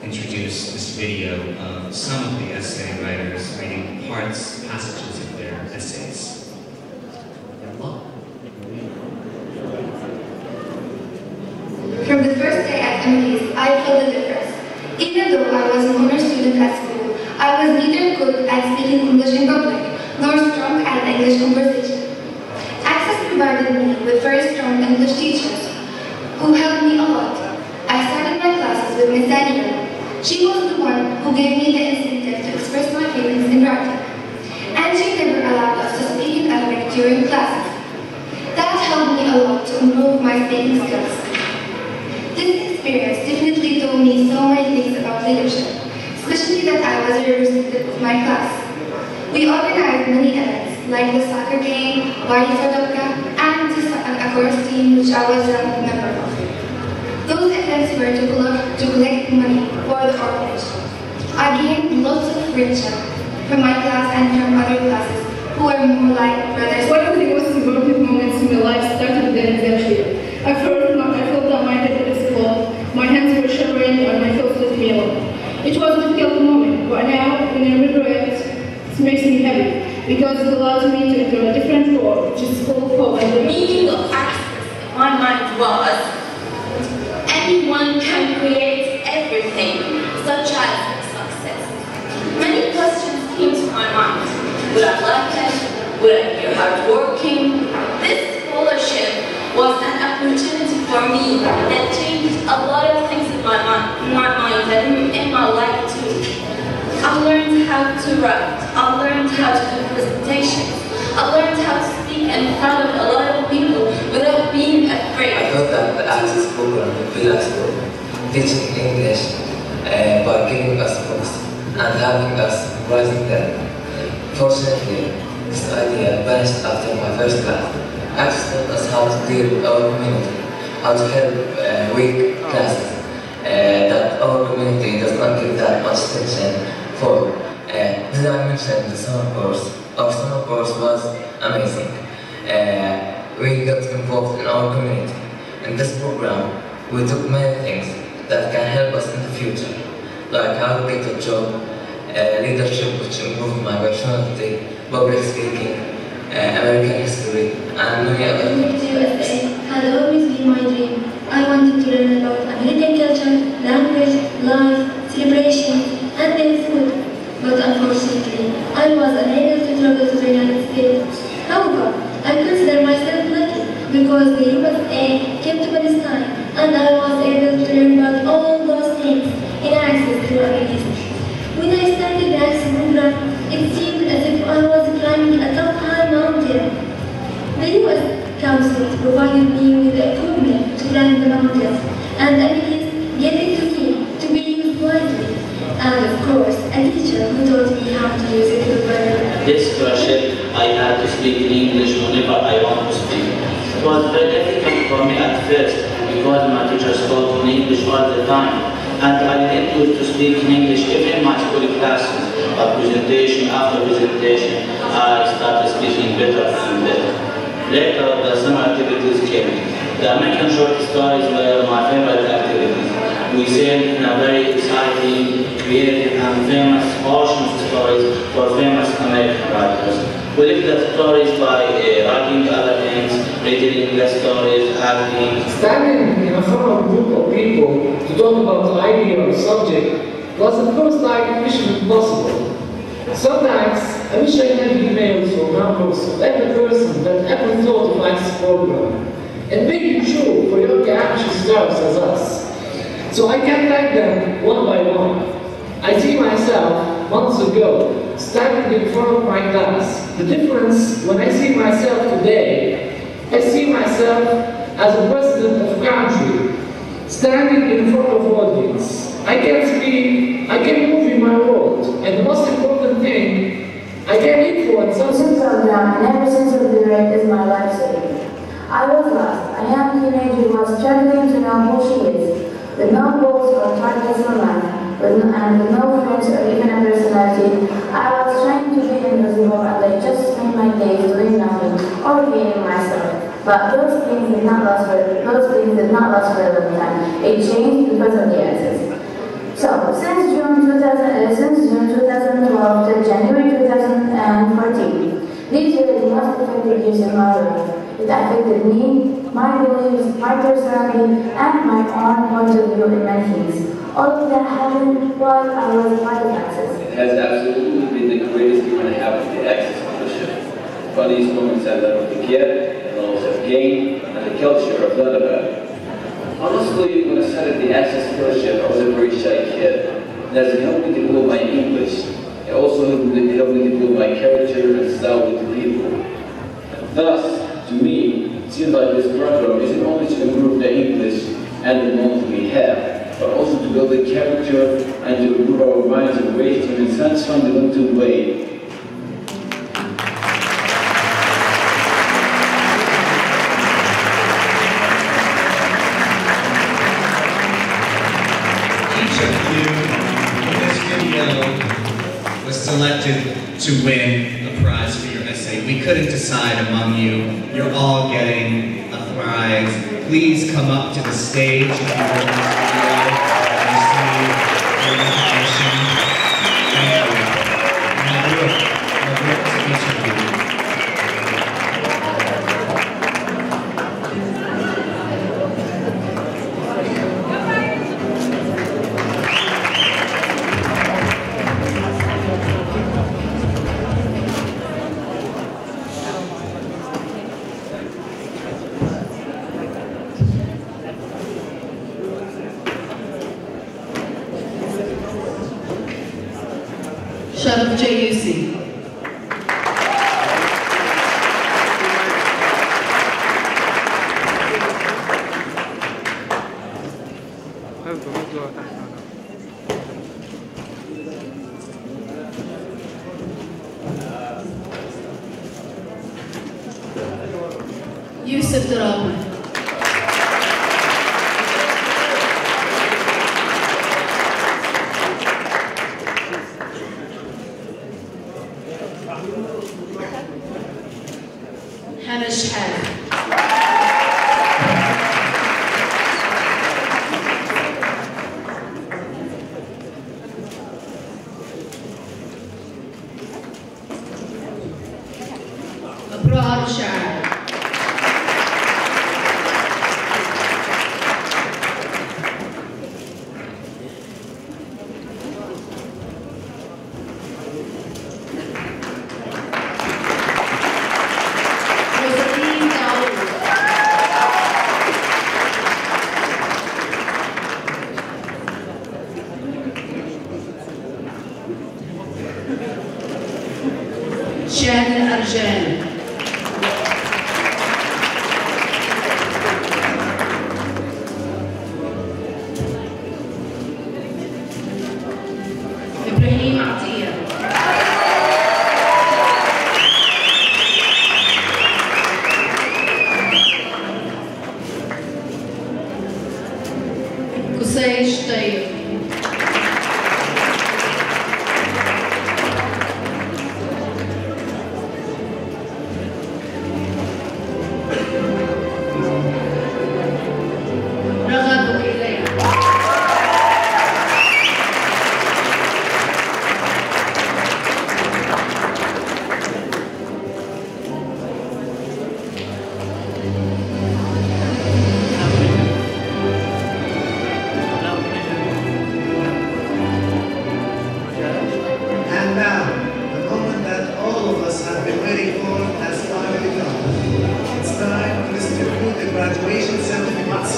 Speaker 3: introduce this video of some of the essay writers reading passages of their essays.
Speaker 7: From the first day at Emily's, I felt the difference. Even though I was an honor student at school, I was neither good at speaking English in public, nor strong at English conversation. Access provided me with very strong English teachers, who helped me a lot. I started my classes with Miss Daniel. She was the one who gave me the incentive to express my feelings in writing. And she never allowed us to speak in Arabic during classes. That helped me a lot to improve my speaking skills. This experience definitely taught me so many things about leadership, especially that I was a representative of my class. We organized many events, like the soccer game, Wadi Sadaka, and a chorus team which I was a member of. Those events were to collect money for the orphanage. I gained lots of friendship from my class and from other classes who were more like brothers.
Speaker 8: One of the most important moments in my life started with an exam. At first, I felt that my head was full, my hands were shivering, and my face was pale. because it allowed me to enter a different world, which is full of
Speaker 6: The meaning of access in my mind was anyone can create everything, such as success. Many questions came to my mind. Would I like it? Would I be hardworking? This scholarship was an opportunity for me that changed a lot of things in my mind and in my life too. I learned how to write. I learned how to do presentations. I learned how to speak in front of a lot of people without being afraid.
Speaker 9: I thought that the Access program would be flexible, teaching English by giving us books and having us writing them. Fortunately, this idea vanished after my first class. Access taught us how to deal with our community, how to help weak classes that our community does not give that much attention for. Did I mention the summer course? Our summer course was amazing. We got involved in our community. In this program, we took many things that can help us in the future, like how to get a job, leadership which improved my personality, public speaking, American history, and many other things.
Speaker 7: USA had always been my dream. I wanted to learn about American culture, language, life, celebrations, and their food. But unfortunately, I was unable to travel to the United States. However, I consider myself lucky because the USA came to Palestine and I was able to learn about all those things in Access through a visit. When I started the Access program, it seemed as if I was climbing a top high mountain. The US Council provided me with the equipment to climb the mountains, and abilities gave it to me to be used wisely. And of course, a teacher who taught me how to use it well.
Speaker 10: This scholarship, I had to speak in English whenever I want to speak. It was very difficult for me at first because my teacher spoke in English all the time. And I didn't used to speak in English even in my school classes. But presentation after presentation, I started speaking better and better. Later, the summer activities came. The American short stories were my favorite activities. We sailed in a very exciting, creative and famous ocean stories for famous American writers. We lived the stories by writing other things, reading the stories, acting.
Speaker 11: Standing in front of a group of people to talk about the idea or subject was at first like mission impossible. Sometimes I wish I had emails or numbers of every person that ever thought of Access program and make it true for young ambitious stars as us. So I can thank them one by one. I see myself months ago standing in front of my class. The difference when I see myself today, I see myself as a president of a country, standing in front of audience. I can speak, I can move in my world, and the most important thing, I can influence
Speaker 12: something. This program and every sense of the right is my life saving. I was lost. A young teenager who was struggling to know who she is, with no goals or targets in life, and with no friends or even a personality. I was trying to be invisible and I just spent my days doing nothing or being myself. But those things did not last for a long time. It changed because of the Access. So, since June 2012 to January 2014, these were the most effective years in my life. It affected me, my beliefs, my personality, and my own point of view in many things. All of that happened while I was part of Access.
Speaker 13: It has absolutely been the greatest year and a half of the Access Scholarship. The funniest moments I've ever get, the knowledge I've gained, and the culture I've learned about. Honestly, when I started the Access Scholarship, I was a very shy kid. And as it helped me develop my English, it also helped me develop my character and style with the people. Thus, to me, it seems like this program isn't only to improve the English and the knowledge we have, but also to build the character and to improve our minds in ways in a sense fundamental way.
Speaker 3: Selected to win a prize for your essay. We couldn't decide among you. You're all getting a prize. Please come up to the stage if you want this video and receive your recognition. Thank you. Nablus to each of you.
Speaker 14: Sharaf Jayusi. Yusuf Darama. Hamish Hag. Abrar Shah. Jenin Arjan. Ibrahim Atiyah. Qusay Shtayr.
Speaker 2: And now, the moment that all of us have been waiting for has finally come. It's time to distribute the graduation certificates.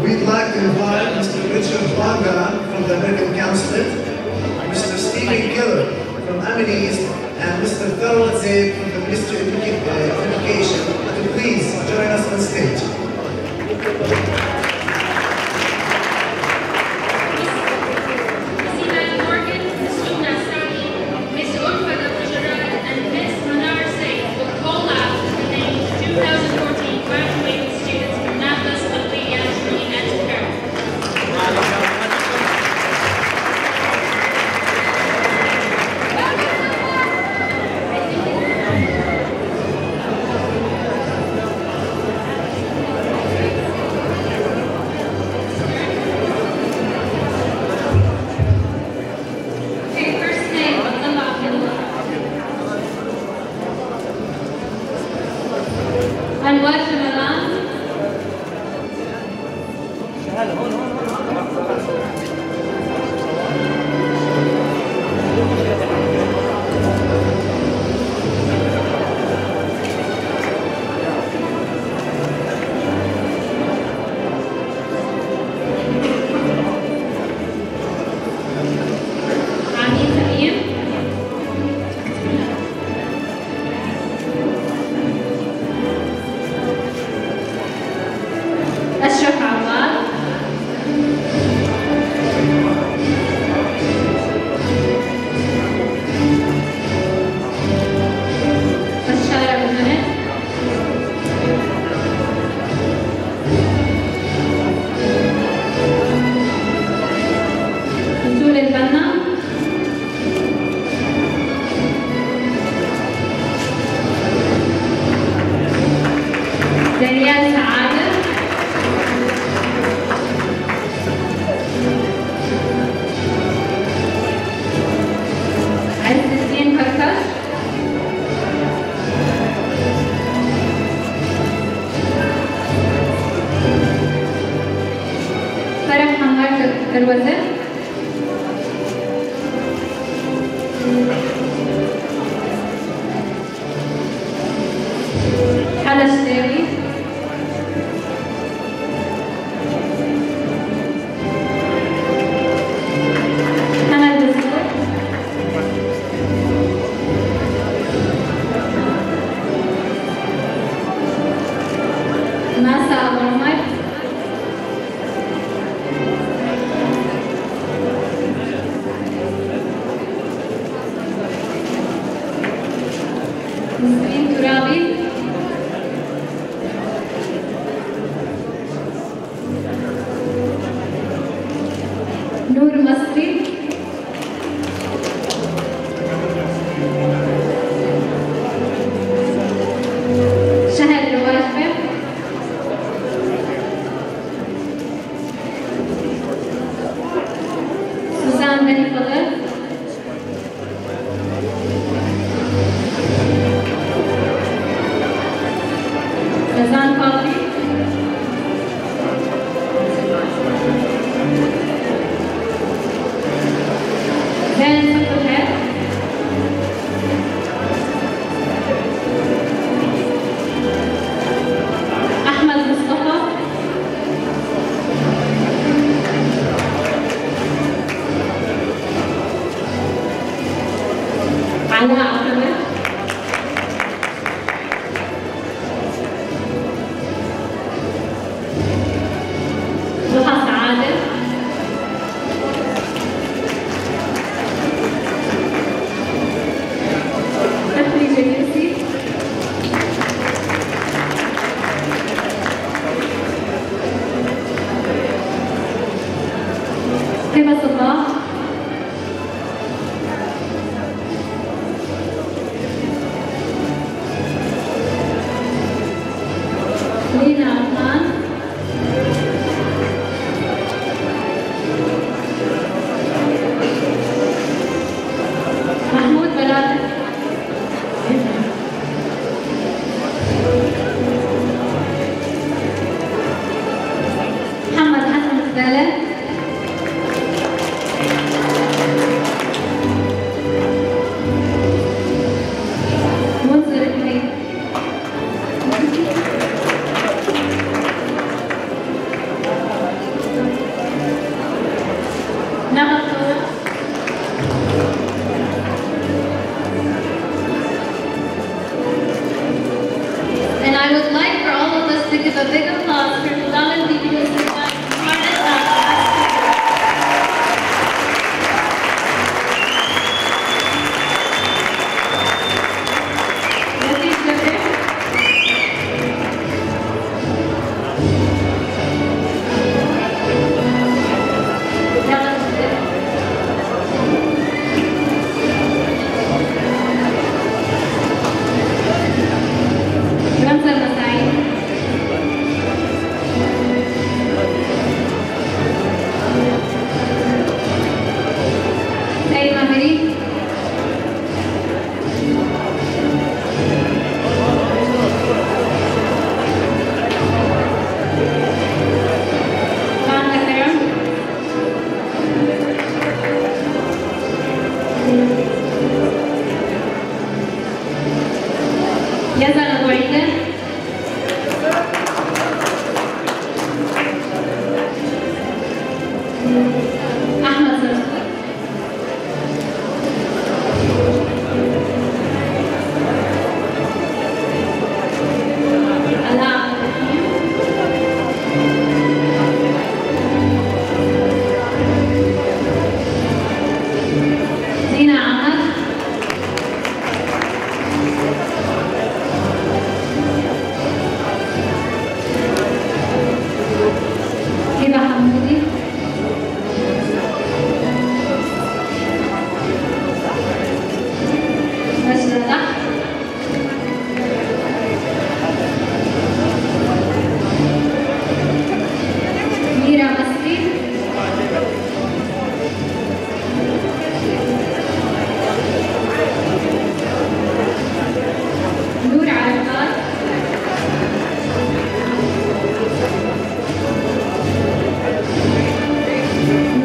Speaker 2: We'd like to invite Mr. Richard Banga from the American Consulate, Mr. Stephen Keller from Amity East, and Mr. Tharwat Zaid from the Ministry of Education to please join us on stage.
Speaker 6: نسرين ترابي نور مصري شهد الواجبة سوزان بني فضل رزان فاضي زين صفر أحمد مصطفى علاء عبد ضحى سعادة تخريج اليوسي هبة صباح لينا عثمان محمود بلال محمد حسن الزبالة منذر الحي نعم And I would like for all of us to give a big applause for Bilal and Bibi's رمزة المساعي سيد مهري Tulkarem يزن أبو عيدة أحمد زرزور علاء عبد الرحيم زينة عمر هبة حمودي مجدة ميرا مصري نور عرفات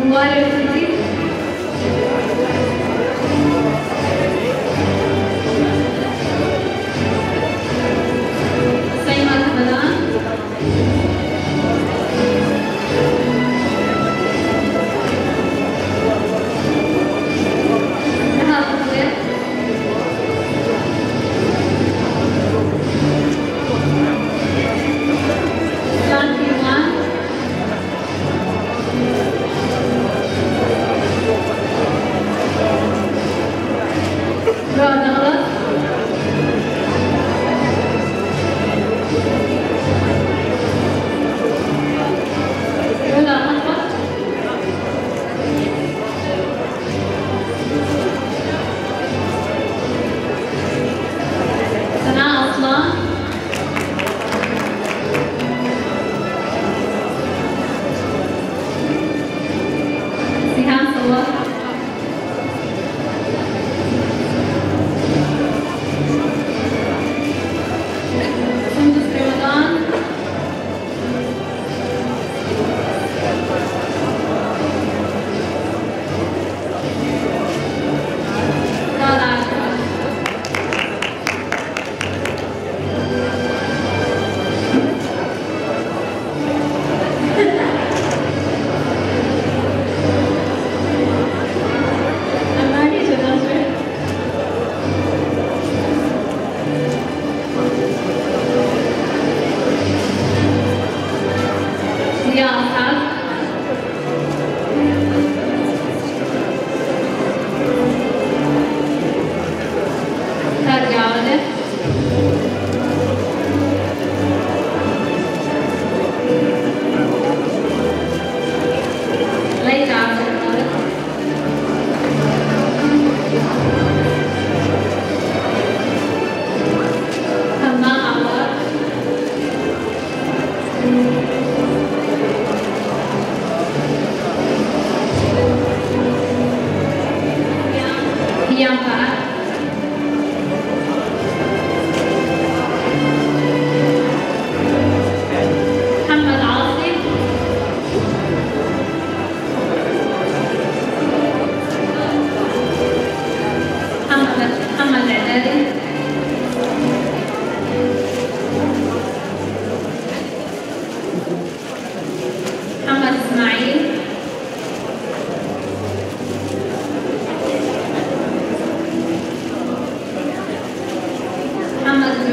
Speaker 6: نوار الفردي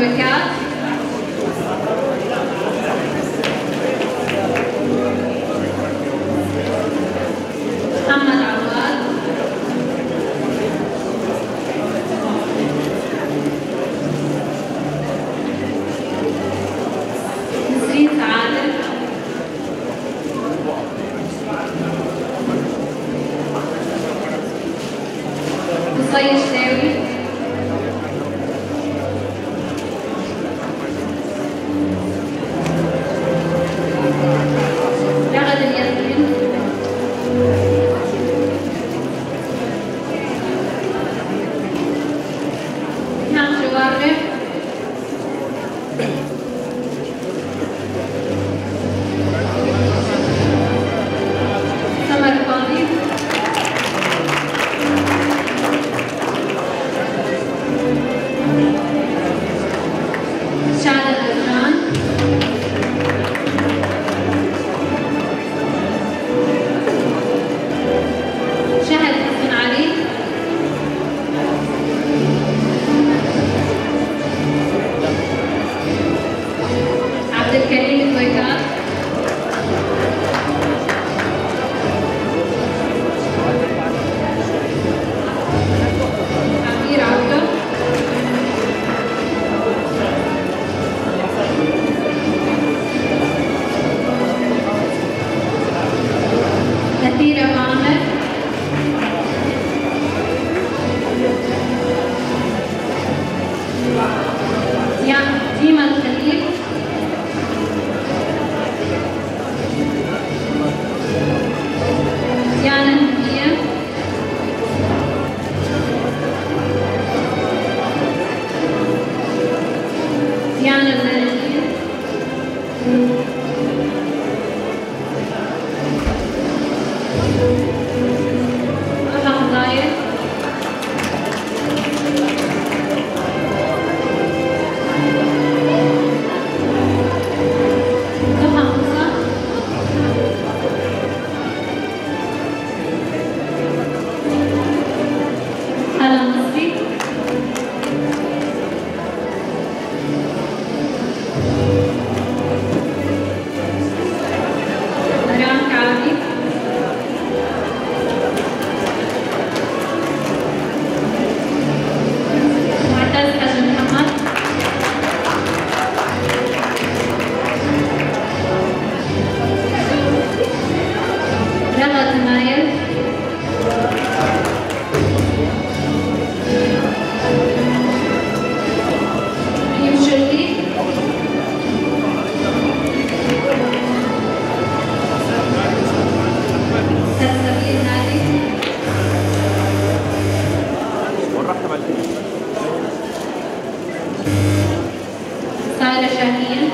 Speaker 6: الوكاد محمد عواد نسرين سعادة قصي الشاوي رغد الياسمين نعم جوارب سمر قاضي شعل الأذران شهد حسن علي عبد الكريم الويكات عبير عبده نثيرة معمر ديما الخليل ديانا الهدية ديانا الزنجير أبا خضاير ضحى موسى هلا مصري مريم كعبي معتز حاج محمد رغد نايل ريم شرقي سلسبيل نادي سارة شاهين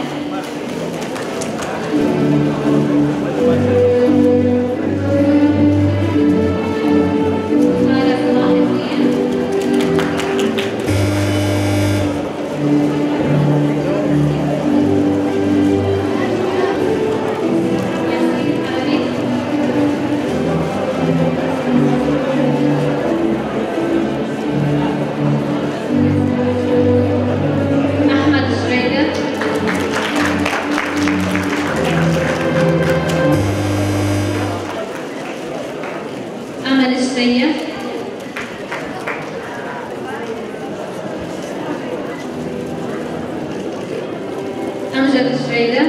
Speaker 6: سارة صلاح الدين ياسين علي أحمد شريدة أمل السيد أمجد الشريدة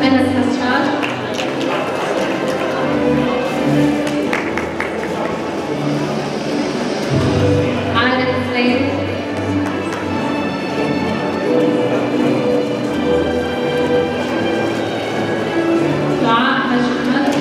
Speaker 6: أنس حسرات عادل السيد دعاء حاج أحمد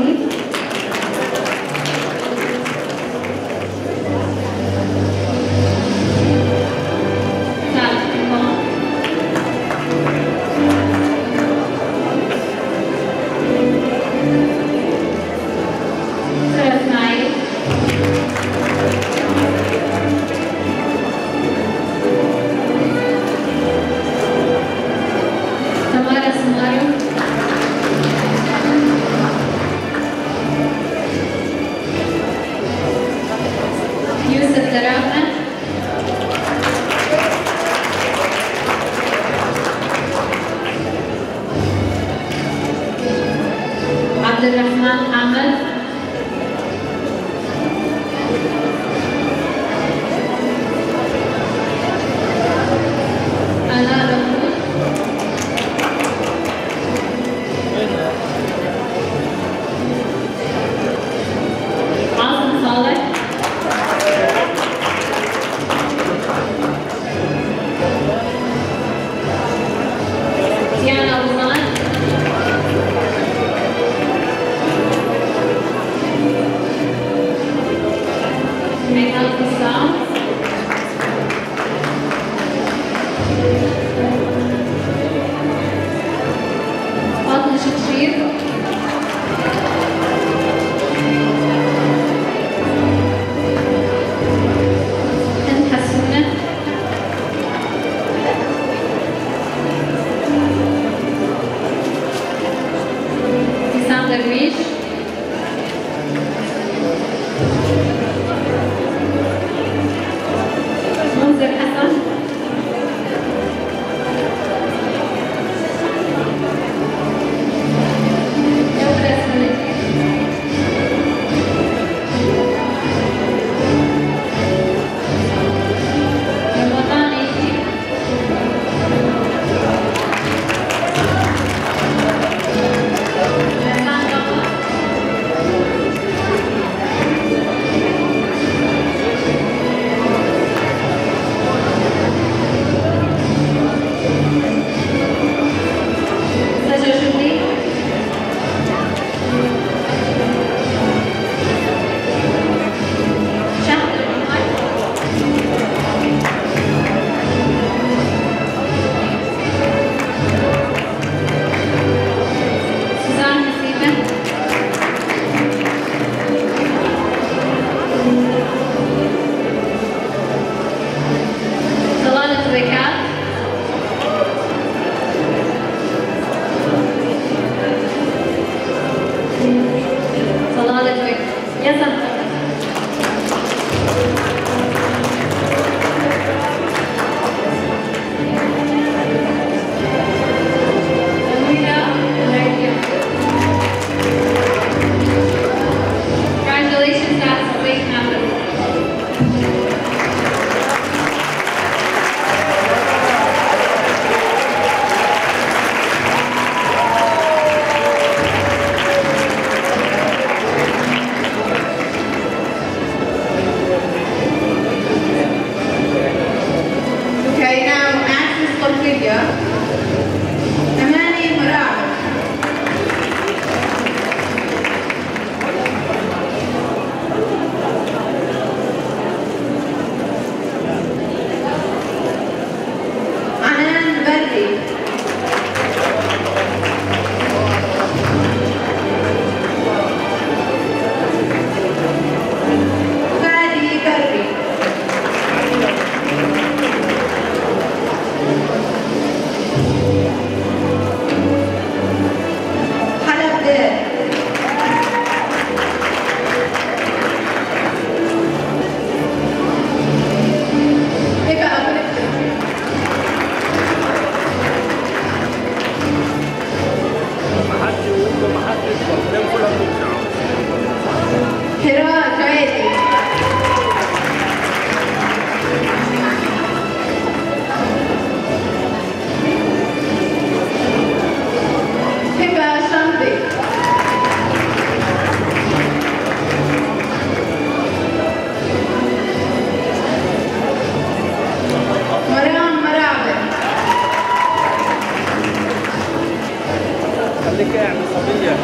Speaker 12: الصغير.
Speaker 15: خليك قاعد صبية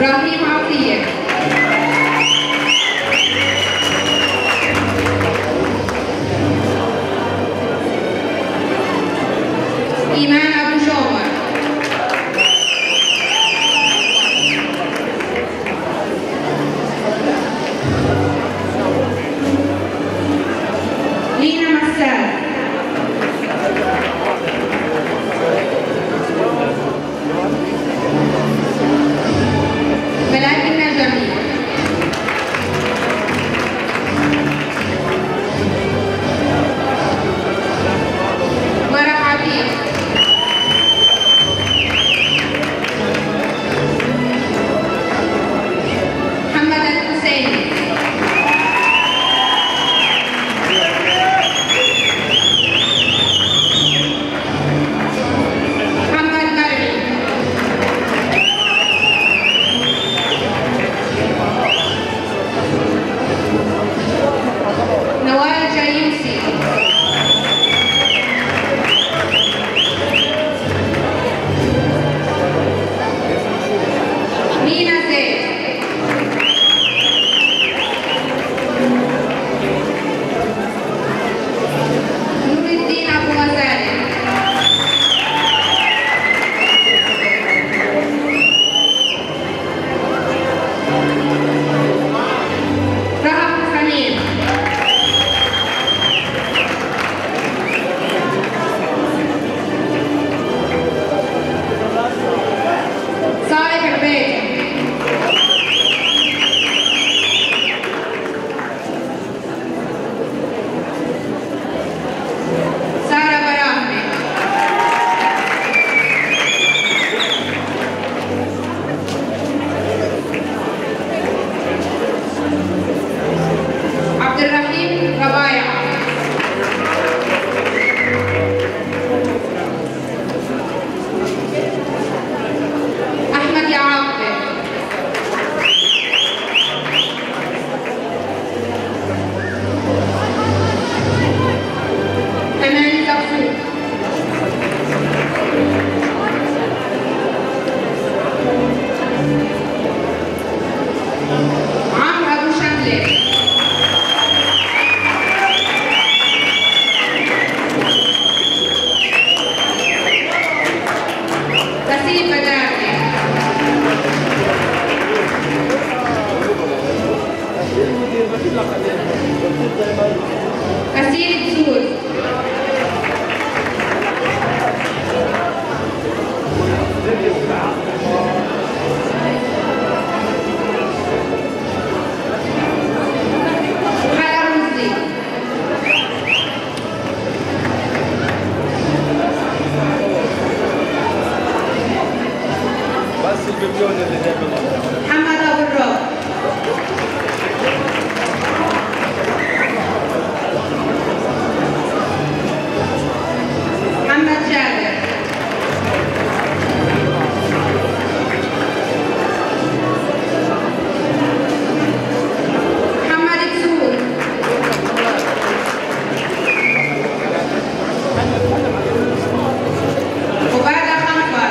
Speaker 15: إبراهيم عطية إيمان أبو جومر لينا مساد ملاك النجمي مرح عتيق محمد الحسيني محمد مرعي نوال جايوسي مينا زيد نور الدين أبو غزالي رهف حسنين صالح عبيد سارة براهمي عبد الرحيم ربايع أحمد يعاقب أماني زقفوق عمرو أبو شملة تسيب بداري أسير زور حلا رمزي
Speaker 16: بس البيبيون اللي دايما
Speaker 15: محمد أبو الراب محمد جابر محمد كسور عبادة خنفر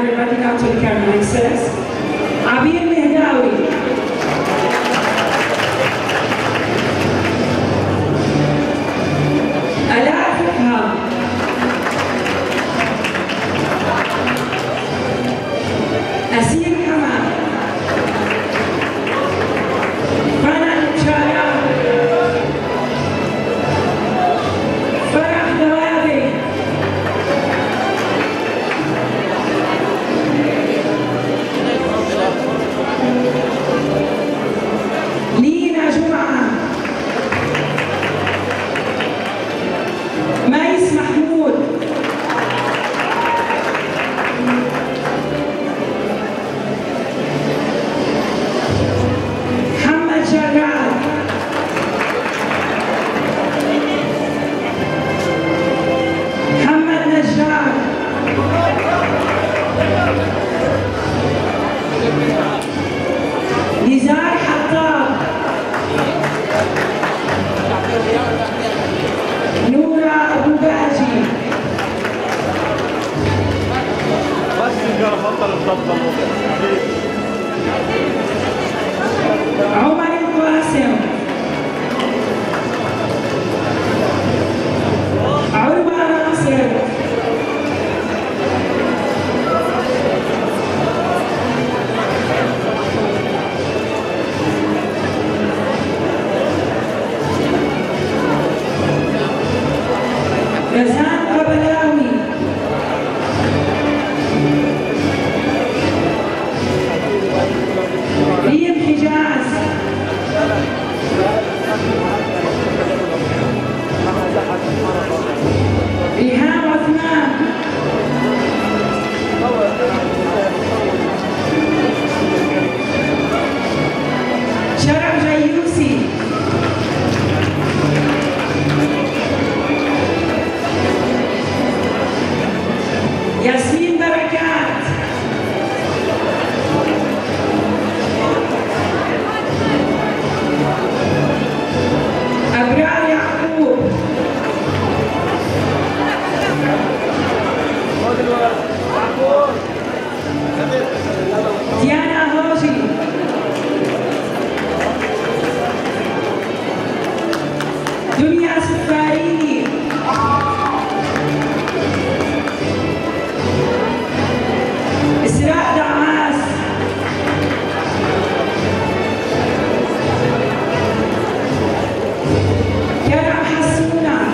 Speaker 17: everybody now Tulkarem access. Abir Mehdawi. أسير كمان فانا نتشارع فرح دوابي لينا جمعة ميس محمود عمر القاسم عروة ناصر رزان قبلاوي ريم حجاز ريهام عثمان شرف جيوسي ياسمين بركات أبرار يعقوب ديانا هوجي دنيا سفاريني إسراء دعاس كرم حسونة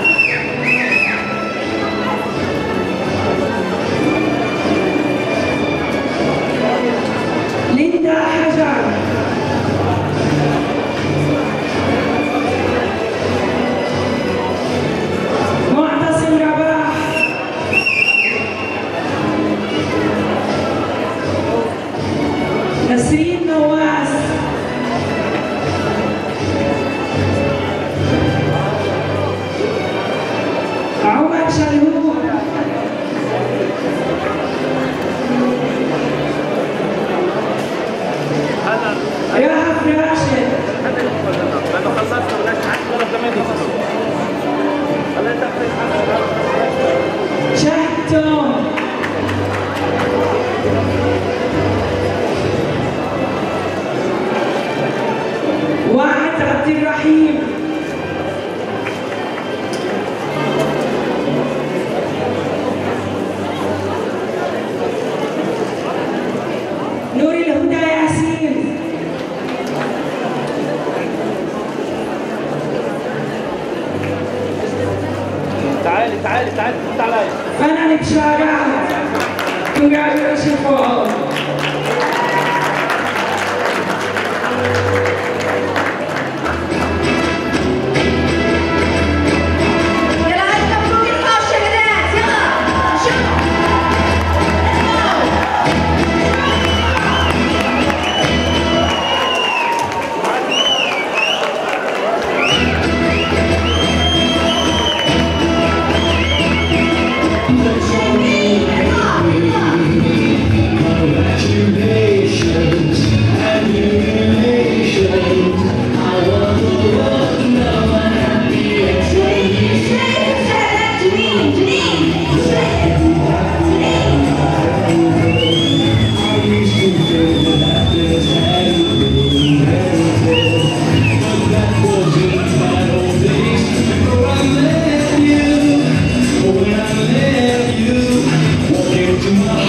Speaker 18: Tomorrow